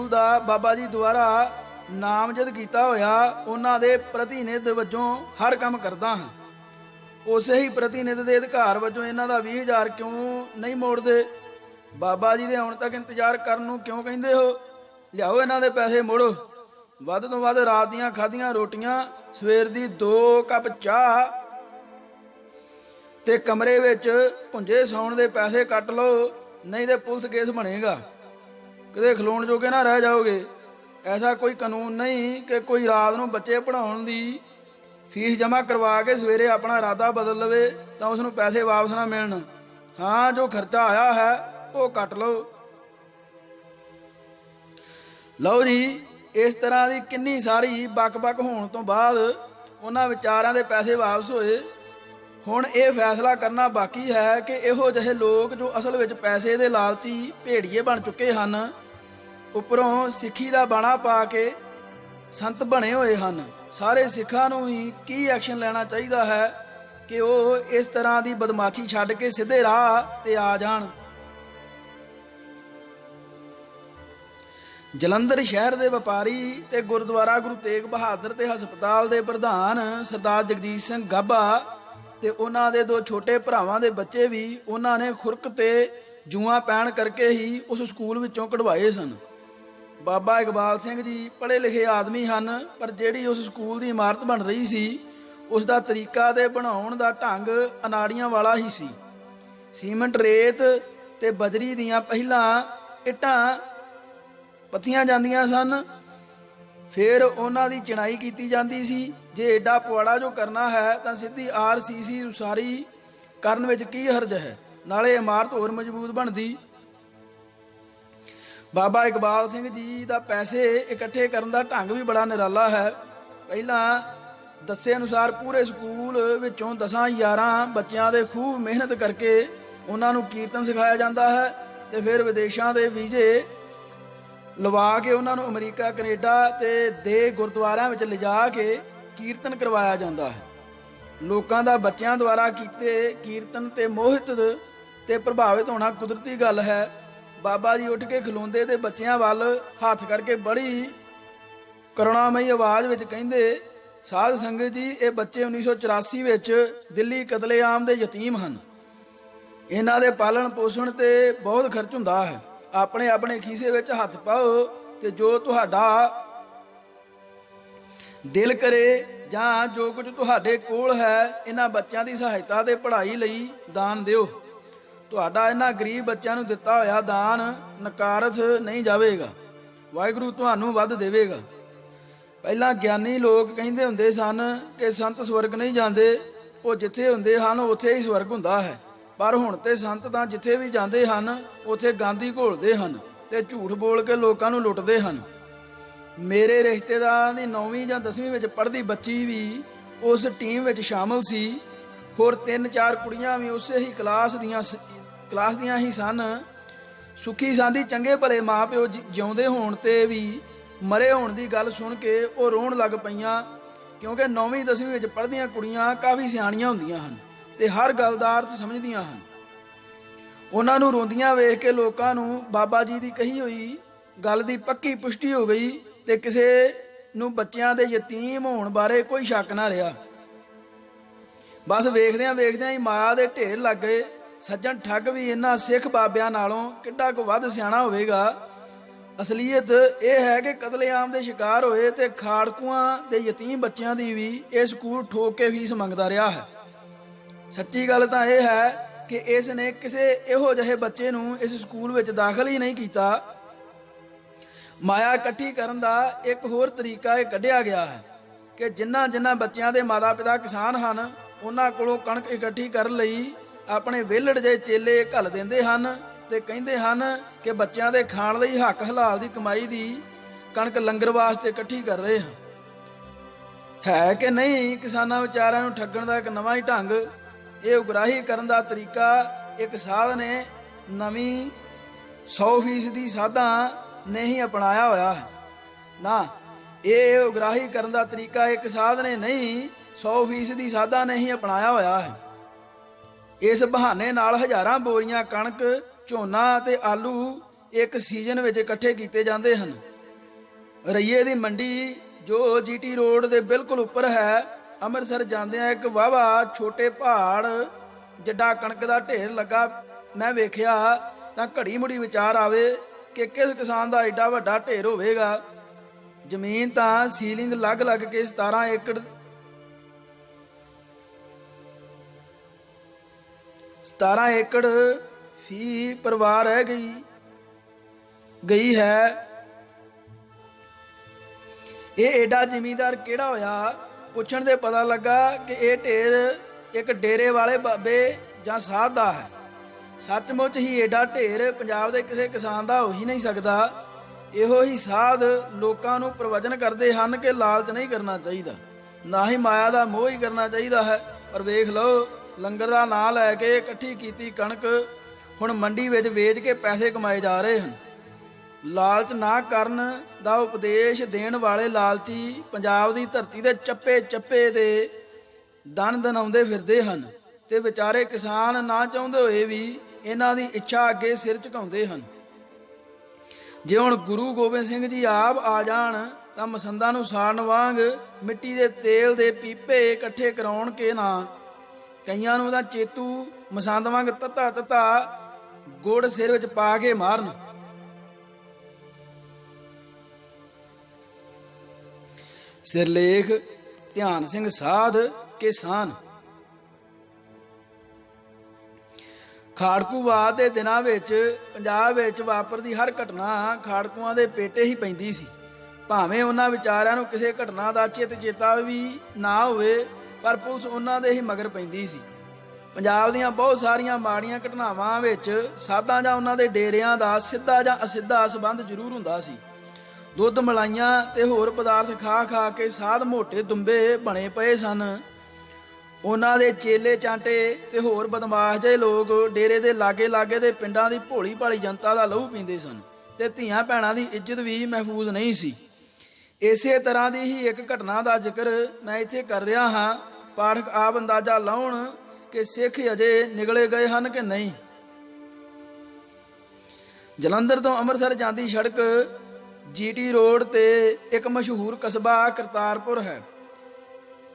ਦਾ ਬਾਬਾ ਜੀ ਦੁਆਰਾ ਨਾਮਜ਼ਦ ਕੀਤਾ ਹੋਇਆ ਉਹਨਾਂ ਦੇ ਪ੍ਰਤੀਨਿਧ ਵਜੋਂ ਹਰ ਕੰਮ ਕਰਦਾ ਹਾਂ। ਉਸੇ ਹੀ ਪ੍ਰਤੀਨਿਧ ਦੇ ਅਧਿਕਾਰ ਵਜੋਂ ਇਹਨਾਂ ਦਾ 20,000 ਕਿਉਂ ਨਹੀਂ ਮੋੜਦੇ? ਬਾਬਾ ਜੀ ਦੇ ਆਉਣ ਤੱਕ ਇੰਤਜ਼ਾਰ ਕਰਨ ਨੂੰ ਕਿਉਂ ਕਹਿੰਦੇ ਹੋ? ਲਿਆਓ ਇਹਨਾਂ ਦੇ ਪੈਸੇ ਮੋੜੋ। ਵੱਧ ਤੋਂ ਵੱਧ ਰਾਤ ਦੀਆਂ ਖਾਧੀਆਂ ਰੋਟੀਆਂ, ਸਵੇਰ ਦੀ 2 ਕੱਪ ਚਾਹ ਤੇ ਕਮਰੇ ਵਿੱਚ ਭੁੰਜੇ ਸੌਣ ਦੇ ਪੈਸੇ ਕੱਟ ਲਓ, ਨਹੀਂ ਤੇ ਪੁਲਿਸ ਕੇਸ ਬਣੇਗਾ। ਕਿਤੇ ਖਲੋਣ ਜੋਗੇ ਨਾ ਰਹਿ ਜਾਓਗੇ। ਐਸਾ ਕੋਈ ਕਾਨੂੰਨ ਨਹੀਂ ਕਿ ਕੋਈ ਰਾਤ ਨੂੰ ਬੱਚੇ ਪੜ੍ਹਾਉਣ ਦੀ ਫੀਸ ਜਮ੍ਹਾਂ ਕਰਵਾ ਕੇ ਸਵੇਰੇ ਆਪਣਾ ਇਰਾਦਾ ਬਦਲ ਲਵੇ ਤਾਂ ਉਸ ਨੂੰ ਪੈਸੇ ਵਾਪਸ ਨਾ ਮਿਲਣ। ਹਾਂ, ਜੋ ਖਰਚਾ ਆਇਆ ਹੈ ਉਹ ਕੱਟ ਲਓ। ਲਓ ਜੀ, ਇਸ ਤਰ੍ਹਾਂ ਦੀ ਕਿੰਨੀ ਸਾਰੀ ਬਕ-ਬਕ ਹੋਣ ਤੋਂ ਬਾਅਦ ਉਹਨਾਂ ਵਿਚਾਰਿਆਂ ਦੇ ਪੈਸੇ ਵਾਪਸ ਹੋਏ। ਹੁਣ ਇਹ ਫੈਸਲਾ ਕਰਨਾ ਬਾਕੀ ਹੈ ਕਿ ਇਹੋ ਜਿਹੇ ਲੋਕ ਜੋ ਅਸਲ ਵਿੱਚ ਪੈਸੇ ਦੇ ਲਾਲਚੀ ਭੇੜੀਏ ਬਣ ਚੁੱਕੇ ਹਨ, ਉੱਪਰੋਂ ਸਿੱਖੀ ਦਾ ਬਾਣਾ ਪਾ ਕੇ ਸੰਤ ਬਣੇ ਹੋਏ ਹਨ, ਸਾਰੇ ਸਿੱਖਾਂ ਨੂੰ ਹੀ ਕੀ ਐਕਸ਼ਨ ਲੈਣਾ ਚਾਹੀਦਾ ਹੈ ਕਿ ਉਹ ਇਸ ਤਰ੍ਹਾਂ ਦੀ ਬਦਮਾਸ਼ੀ ਛੱਡ ਕੇ ਸਿੱਧੇ ਰਾਹ ਤੇ ਆ ਜਾਣ। ਜਲੰਧਰ ਸ਼ਹਿਰ ਦੇ ਵਪਾਰੀ ਤੇ ਗੁਰਦੁਆਰਾ ਗੁਰੂ ਤੇਗ ਬਹਾਦਰ ਤੇ ਹਸਪਤਾਲ ਦੇ ਪ੍ਰਧਾਨ ਸਰਦਾਰ ਜਗਜੀਤ ਸਿੰਘ ਗਾਭਾ ਤੇ ਉਹਨਾਂ ਦੇ ਦੋ ਛੋਟੇ ਭਰਾਵਾਂ ਦੇ ਬੱਚੇ ਵੀ ਉਹਨਾਂ ਨੇ ਖੁਰਕ ਤੇ ਜੂਆਂ ਪੈਣ ਕਰਕੇ ਹੀ ਉਸ ਸਕੂਲ ਵਿੱਚੋਂ ਕਢਵਾਏ ਸਨ। ਬਾਬਾ ਇਕਬਾਲ ਸਿੰਘ ਜੀ ਪੜ੍ਹੇ ਲਿਖੇ ਆਦਮੀ ਹਨ, ਪਰ ਜਿਹੜੀ ਉਸ ਸਕੂਲ ਦੀ ਇਮਾਰਤ ਬਣ ਰਹੀ ਸੀ ਉਸ ਦਾ ਤਰੀਕਾ ਤੇ ਬਣਾਉਣ ਦਾ ਢੰਗ ਅਨਾੜੀਆਂ ਵਾਲਾ ਹੀ ਸੀ। ਸੀਮੈਂਟ, ਰੇਤ ਤੇ ਬਜਰੀ ਦੀਆਂ ਪਹਿਲਾਂ ਇੱਟਾਂ ਪੱਥੀਆਂ ਜਾਂਦੀਆਂ ਸਨ, ਫਿਰ ਉਹਨਾਂ ਦੀ ਚਿਣਾਈ ਕੀਤੀ ਜਾਂਦੀ ਸੀ। ਜੇ ਏਡਾ ਪੁਆੜਾ ਜੋ ਕਰਨਾ ਹੈ ਤਾਂ ਸਿੱਧੀ RCC ਉਸਾਰੀ ਕਰਨ ਵਿੱਚ ਕੀ ਹਰਜ ਹੈ, ਨਾਲੇ ਇਮਾਰਤ ਹੋਰ ਮਜ਼ਬੂਤ ਬਣਦੀ। ਬਾਬਾ ਇਕਬਾਲ ਸਿੰਘ ਜੀ ਦਾ ਪੈਸੇ ਇਕੱਠੇ ਕਰਨ ਦਾ ਢੰਗ ਵੀ ਬੜਾ ਨਿਰਾਲਾ ਹੈ। ਪਹਿਲਾਂ ਦੱਸੇ ਅਨੁਸਾਰ ਪੂਰੇ ਸਕੂਲ ਵਿੱਚੋਂ 10-11 ਬੱਚਿਆਂ ਦੇ ਖੂਬ ਮਿਹਨਤ ਕਰਕੇ ਉਹਨਾਂ ਨੂੰ ਕੀਰਤਨ ਸਿਖਾਇਆ ਜਾਂਦਾ ਹੈ ਤੇ ਫਿਰ ਵਿਦੇਸ਼ਾਂ ਦੇ ਵੀਜ਼ੇ ਲਵਾ ਕੇ ਉਹਨਾਂ ਨੂੰ ਅਮਰੀਕਾ, ਕੈਨੇਡਾ ਤੇ ਦੇ ਗੁਰਦੁਆਰਿਆਂ ਵਿੱਚ ਲਿਜਾ ਕੇ ਕੀਰਤਨ ਕਰਵਾਇਆ ਜਾਂਦਾ ਹੈ। ਲੋਕਾਂ ਦਾ ਬੱਚਿਆਂ ਦੁਆਰਾ ਕੀਤੇ ਕੀਰਤਨ ਤੇ ਮੋਹਿਤ ਤੇ ਪ੍ਰਭਾਵਿਤ ਹੋਣਾ ਕੁਦਰਤੀ ਗੱਲ ਹੈ। ਬਾਬਾ ਜੀ ਉੱਠ ਕੇ ਖਲੋਂਦੇ ਤੇ ਬੱਚਿਆਂ ਵੱਲ ਹੱਥ ਕਰਕੇ ਬੜੀ ਕਰੁਣਾਮਈ ਆਵਾਜ਼ ਵਿੱਚ ਕਹਿੰਦੇ, ਸਾਧ ਸੰਗਤ ਜੀ, ਇਹ ਬੱਚੇ 1984 ਵਿੱਚ ਦਿੱਲੀ ਕਤਲੇਆਮ ਦੇ ਯਤੀਮ ਹਨ। ਇਹਨਾਂ ਦੇ ਪਾਲਣ ਪੋਸ਼ਣ ਤੇ ਬਹੁਤ ਖਰਚ ਹੁੰਦਾ ਹੈ। ਆਪਣੇ ਆਪਣੇ ਖੀਸੇ ਵਿੱਚ ਹੱਥ ਪਾਓ ਤੇ ਜੋ ਤੁਹਾਡਾ ਦਿਲ ਕਰੇ ਜਾਂ ਜੋ ਕੁਝ ਤੁਹਾਡੇ ਕੋਲ ਹੈ ਇਹਨਾਂ ਬੱਚਿਆਂ ਦੀ ਸਹਾਇਤਾ ਤੇ ਪੜ੍ਹਾਈ ਲਈ ਦਾਨ ਦਿਓ। ਤੁਹਾਡਾ ਇਹਨਾਂ ਗਰੀਬ ਬੱਚਿਆਂ ਨੂੰ ਦਿੱਤਾ ਹੋਇਆ ਦਾਨ ਨਕਾਰਤ ਨਹੀਂ ਜਾਵੇਗਾ, ਵਾਹਿਗੁਰੂ ਤੁਹਾਨੂੰ ਵੱਧ ਦੇਵੇਗਾ। ਪਹਿਲਾਂ ਗਿਆਨੀ ਲੋਕ ਕਹਿੰਦੇ ਹੁੰਦੇ ਸਨ ਕਿ ਸੰਤ ਸਵਰਗ ਨਹੀਂ ਜਾਂਦੇ, ਉਹ ਜਿੱਥੇ ਹੁੰਦੇ ਹਨ ਉੱਥੇ ਹੀ ਸਵਰਗ ਹੁੰਦਾ ਹੈ। ਪਰ ਹੁਣ ਤੇ ਸੰਤ ਤਾਂ ਜਿੱਥੇ ਵੀ ਜਾਂਦੇ ਹਨ ਉੱਥੇ ਗਾਂਧੀ ਘੋਲਦੇ ਹਨ ਤੇ ਝੂਠ ਬੋਲ ਕੇ ਲੋਕਾਂ ਨੂੰ ਲੁੱਟਦੇ ਹਨ। ਮੇਰੇ ਰਿਸ਼ਤੇਦਾਰਾਂ ਦੀ 9ਵੀਂ ਜਾਂ 10ਵੀਂ ਵਿੱਚ ਪੜ੍ਹਦੀ ਬੱਚੀ ਵੀ ਉਸ ਟੀਮ ਵਿੱਚ ਸ਼ਾਮਲ ਸੀ। ਹੋਰ 3-4 ਕੁੜੀਆਂ ਵੀ ਉਸੇ ਹੀ ਕਲਾਸ ਦੀਆਂ ਹੀ ਸਨ। ਸੁਖੀ ਸਾਂਦੀ ਚੰਗੇ ਭਲੇ ਮਾਪਿਓ ਜਿਉਂਦੇ ਹੋਣ ਤੇ ਵੀ ਮਰੇ ਹੋਣ ਦੀ ਗੱਲ ਸੁਣ ਕੇ ਉਹ ਰੋਣ ਲੱਗ ਪਈਆਂ, ਕਿਉਂਕਿ 9ਵੀਂ 10ਵੀਂ ਵਿੱਚ ਪੜ੍ਹਦੀਆਂ ਕੁੜੀਆਂ ਕਾਫੀ ਸਿਆਣੀਆਂ ਹੁੰਦੀਆਂ ਹਨ ਤੇ ਹਰ ਗੱਲ ਦਾ ਅਰਥ ਸਮਝਦੀਆਂ ਹਨ। ਉਹਨਾਂ ਨੂੰ ਰੋਂਦੀਆਂ ਵੇਖ ਕੇ ਲੋਕਾਂ ਨੂੰ ਬਾਬਾ ਜੀ ਦੀ ਕਹੀ ਹੋਈ ਗੱਲ ਦੀ ਪੱਕੀ ਪੁਸ਼ਟੀ ਹੋ ਗਈ ਤੇ ਕਿਸੇ ਨੂੰ ਬੱਚਿਆਂ ਦੇ ਯਤੀਮ ਹੋਣ ਬਾਰੇ ਕੋਈ ਸ਼ੱਕ ਨਾ ਰਿਹਾ। ਬਸ ਵੇਖਦਿਆਂ ਵੇਖਦਿਆਂ ਹੀ ਮਾਇਆ ਦੇ ਢੇਰ ਲੱਗ ਗਏ। ਸੱਜਣ ਠੱਗ ਵੀ ਇਹਨਾਂ ਸਿੱਖ ਬਾਬਿਆਂ ਨਾਲੋਂ ਕਿੱਡਾ ਕੁ ਵੱਧ ਸਿਆਣਾ ਹੋਵੇਗਾ। ਅਸਲੀਅਤ ਇਹ ਹੈ ਕਿ ਕਤਲੇਆਮ ਦੇ ਸ਼ਿਕਾਰ ਹੋਏ ਤੇ ਖਾੜਕੂਆਂ ਦੇ ਯਤੀਮ ਬੱਚਿਆਂ ਦੀ ਵੀ ਇਹ ਸਕੂਲ ਠੋਕ ਕੇ ਫੀਸ ਮੰਗਦਾ ਰਿਹਾ ਹੈ। ਸੱਚੀ ਗੱਲ ਤਾਂ ਇਹ ਹੈ ਕਿ ਇਸ ਨੇ ਕਿਸੇ ਇਹੋ ਜਿਹੇ ਬੱਚੇ ਨੂੰ ਇਸ ਸਕੂਲ ਵਿੱਚ ਦਾਖਲ ਹੀ ਨਹੀਂ ਕੀਤਾ। ਮਾਇਆ ਇਕੱਠੀ ਕਰਨ ਦਾ ਇੱਕ ਹੋਰ ਤਰੀਕਾ ਇਹ ਕੱਢਿਆ ਗਿਆ ਹੈ ਕਿ ਜਿਨ੍ਹਾਂ ਬੱਚਿਆਂ ਦੇ ਮਾਤਾ ਪਿਤਾ ਕਿਸਾਨ ਹਨ ਉਹਨਾਂ ਕੋਲੋਂ ਕਣਕ ਇਕੱਠੀ ਕਰਨ ਲਈ ਆਪਣੇ ਵਿਹਲੜ ਜਿਹੇ ਚੇਲੇ ਘੱਲ ਦਿੰਦੇ ਹਨ ਤੇ ਕਹਿੰਦੇ ਹਨ ਕਿ ਬੱਚਿਆਂ ਦੇ ਖਾਣ ਲਈ ਹੱਕ ਹਲਾਲ ਦੀ ਕਮਾਈ ਦੀ ਕਣਕ ਲੰਗਰ ਵਾਸਤੇ ਇਕੱਠੀ ਕਰ ਰਹੇ ਹਨ। ਹੈ ਕਿ ਨਹੀਂ ਕਿਸਾਨਾਂ ਵਿਚਾਰਿਆਂ ਨੂੰ ਠੱਗਣ ਦਾ ਇੱਕ ਨਵਾਂ ਹੀ ਢੰਗ। ਇਹ ਉਗਰਾਹੀ ਕਰਨ ਦਾ ਤਰੀਕਾ ਇੱਕ ਸਾਧ ਨੇ ਨਵੀਂ 100% ਸਾਧਾਂ ਨੇ ਹੀ ਅਪਣਾਇਆ ਹੋਇਆ ਹੈ ਨਾ। ਇਹ ਉਗਰਾਹੀ ਕਰਨ ਦਾ ਤਰੀਕਾ ਇੱਕ ਸਾਧ ਨੇ ਨਹੀਂ 100% ਸਾਧਾਂ ਨੇ ਹੀ ਅਪਣਾਇਆ ਹੋਇਆ ਹੈ। ਇਸ ਬਹਾਨੇ ਨਾਲ ਹਜ਼ਾਰਾਂ ਬੋਰੀਆਂ ਕਣਕ, ਝੋਨਾ ਤੇ ਆਲੂ ਇੱਕ ਸੀਜ਼ਨ ਵਿੱਚ ਇਕੱਠੇ ਕੀਤੇ ਜਾਂਦੇ ਹਨ। ਰਈਏ ਦੀ ਮੰਡੀ ਜੋ GT ਰੋਡ ਦੇ ਬਿਲਕੁਲ ਉੱਪਰ ਹੈ, ਅੰਮ੍ਰਿਤਸਰ ਜਾਂਦਿਆਂ ਇੱਕ ਵਾਹਵਾ ਛੋਟੇ ਪਹਾੜ ਜਿੱਡਾ ਕਣਕ ਦਾ ਢੇਰ ਲੱਗਾ ਮੈਂ ਵੇਖਿਆ ਤਾਂ ਘੜੀ ਮੁੜੀ ਵਿਚਾਰ ਆਵੇ ਕਿ ਕਿਸ ਕਿਸਾਨ ਦਾ ਐਡਾ ਵੱਡਾ ਢੇਰ ਹੋਵੇਗਾ। ਜ਼ਮੀਨ ਤਾਂ ਸੀਲਿੰਗ ਲੱਗ ਕੇ 17 ਏਕੜ ਫੀ ਪਰਿਵਾਰ ਰਹਿ ਗਈ ਹੈ। ਇਹ ਐਡਾ ਜ਼ਿਮੀਂਦਾਰ ਕਿਹੜਾ ਹੋਇਆ? ਪੁੱਛਣ ਦੇ ਪਤਾ ਲੱਗਾ ਕਿ ਇਹ ਢੇਰ ਇੱਕ ਡੇਰੇ ਵਾਲੇ ਬਾਬੇ ਜਾਂ ਸਾਧ ਦਾ ਹੈ। ਸੱਚਮੁੱਚ ਹੀ ਐਡਾ ਢੇਰ ਪੰਜਾਬ ਦੇ ਕਿਸੇ ਕਿਸਾਨ ਦਾ ਹੋ ਹੀ ਨਹੀਂ ਸਕਦਾ। ਇਹੋ ਹੀ ਸਾਧ ਲੋਕਾਂ ਨੂੰ ਪ੍ਰਵਚਨ ਕਰਦੇ ਹਨ ਕਿ ਲਾਲਚ ਨਹੀਂ ਕਰਨਾ ਚਾਹੀਦਾ, ਨਾ ਹੀ ਮਾਇਆ ਦਾ ਮੋਹ ਹੀ ਕਰਨਾ ਚਾਹੀਦਾ ਹੈ। ਪਰ ਵੇਖ ਲਓ, ਲੰਗਰ ਦਾ ਨਾਂ ਲੈ ਕੇ ਇਕੱਠੀ ਕੀਤੀ ਕਣਕ ਹੁਣ ਮੰਡੀ ਵਿੱਚ ਵੇਚ ਕੇ ਪੈਸੇ ਕਮਾਏ ਜਾ ਰਹੇ ਹਨ। ਲਾਲਚ ਨਾ ਕਰਨ ਦਾ ਉਪਦੇਸ਼ ਦੇਣ ਵਾਲੇ ਲਾਲਚੀ ਪੰਜਾਬ ਦੀ ਧਰਤੀ ਦੇ ਚੱਪੇ ਦੇ ਦਨ ਦਨਾਉਂਦੇ ਫਿਰਦੇ ਹਨ ਤੇ ਵਿਚਾਰੇ ਕਿਸਾਨ ਨਾ ਚਾਹੁੰਦੇ ਹੋਏ ਵੀ ਇਹਨਾਂ ਦੀ ਇੱਛਾ ਅੱਗੇ ਸਿਰ ਝੁਕਾਉਂਦੇ ਹਨ। ਜੇ ਹੁਣ ਗੁਰੂ ਗੋਬਿੰਦ ਸਿੰਘ ਜੀ ਆਪ ਆ ਜਾਣ ਤਾਂ ਮਸੰਦਾਂ ਨੂੰ ਸਾੜਨ ਵਾਂਗ ਮਿੱਟੀ ਦੇ ਤੇਲ ਦੇ ਪੀਪੇ ਇਕੱਠੇ ਕਰਾਉਣ ਕੇ ਨਾ, ਕਈਆਂ ਨੂੰ ਤਾਂ ਚੇਤੂ ਮਸੰਦ ਵਾਂਗ ਤੱਤਾ ਤੱਤਾ ਗੁੜ ਸਿਰ ਵਿੱਚ ਪਾ ਕੇ ਮਾਰਨ। ਸਿਰਲੇਖ ਧਿਆਨ ਸਿੰਘ ਸਾਧ ਕਿਸਾਨ। ਖਾੜਕੂਵਾਦ ਦੇ ਦਿਨਾਂ ਵਿੱਚ ਪੰਜਾਬ ਵਿੱਚ ਵਾਪਰਦੀ ਹਰ ਘਟਨਾ ਖਾੜਕੂਆਂ ਦੇ ਪੇਟੇ ਹੀ ਪੈਂਦੀ ਸੀ। ਭਾਵੇਂ ਉਹਨਾਂ ਵਿਚਾਰਿਆਂ ਨੂੰ ਕਿਸੇ ਘਟਨਾ ਦਾ ਚੇਤਾ ਵੀ ਨਾ ਹੋਵੇ, ਪਰ ਪੁਲਿਸ ਉਹਨਾਂ ਦੇ ਹੀ ਮਗਰ ਪੈਂਦੀ ਸੀ। ਪੰਜਾਬ ਦੀਆਂ ਬਹੁਤ ਸਾਰੀਆਂ ਮਾੜੀਆਂ ਘਟਨਾਵਾਂ ਵਿੱਚ ਸਾਧਾਂ ਜਾਂ ਉਹਨਾਂ ਦੇ ਡੇਰਿਆਂ ਦਾ ਸਿੱਧਾ ਜਾਂ ਅਸਿੱਧਾ ਸੰਬੰਧ ਜ਼ਰੂਰ ਹੁੰਦਾ ਸੀ। ਦੁੱਧ ਮਲਾਈਆਂ ਤੇ ਹੋਰ ਪਦਾਰਥ ਖਾ ਖਾ ਕੇ ਸਾਧ ਮੋਟੇ ਦੁੰਬੇ ਬਣੇ ਪਏ ਸਨ। ਉਹਨਾਂ ਦੇ ਚੇਲੇ ਚਾਂਟੇ ਤੇ ਹੋਰ ਬਦਮਾਸ਼ ਜਿਹੇ ਲੋਕ ਡੇਰੇ ਦੇ ਲਾਗੇ ਦੇ ਪਿੰਡਾਂ ਦੀ ਭੋਲੀ ਭਾਲੀ ਜਨਤਾ ਦਾ ਲਹੂ ਪੀਂਦੇ ਸਨ ਤੇ ਧੀਆਂ ਭੈਣਾਂ ਦੀ ਇੱਜ਼ਤ ਵੀ ਮਹਿਫੂਜ਼ ਨਹੀਂ ਸੀ। ਇਸੇ ਤਰ੍ਹਾਂ ਦੀ ਹੀ ਇੱਕ ਘਟਨਾ ਦਾ ਜ਼ਿਕਰ ਮੈਂ ਇੱਥੇ ਕਰ ਰਿਹਾ ਹਾਂ। ਪਾਠਕ ਆਪ ਅੰਦਾਜ਼ਾ ਲਾਉਣ ਕਿ ਸਿੱਖ ਅਜੇ ਨਿਗਲੇ ਗਏ ਹਨ ਕਿ ਨਹੀਂ। ਜਲੰਧਰ ਤੋਂ ਅੰਮ੍ਰਿਤਸਰ ਜਾਂਦੀ ਸੜਕ GT ਰੋਡ ਤੇ ਇੱਕ ਮਸ਼ਹੂਰ ਕਸਬਾ ਕਰਤਾਰਪੁਰ ਹੈ।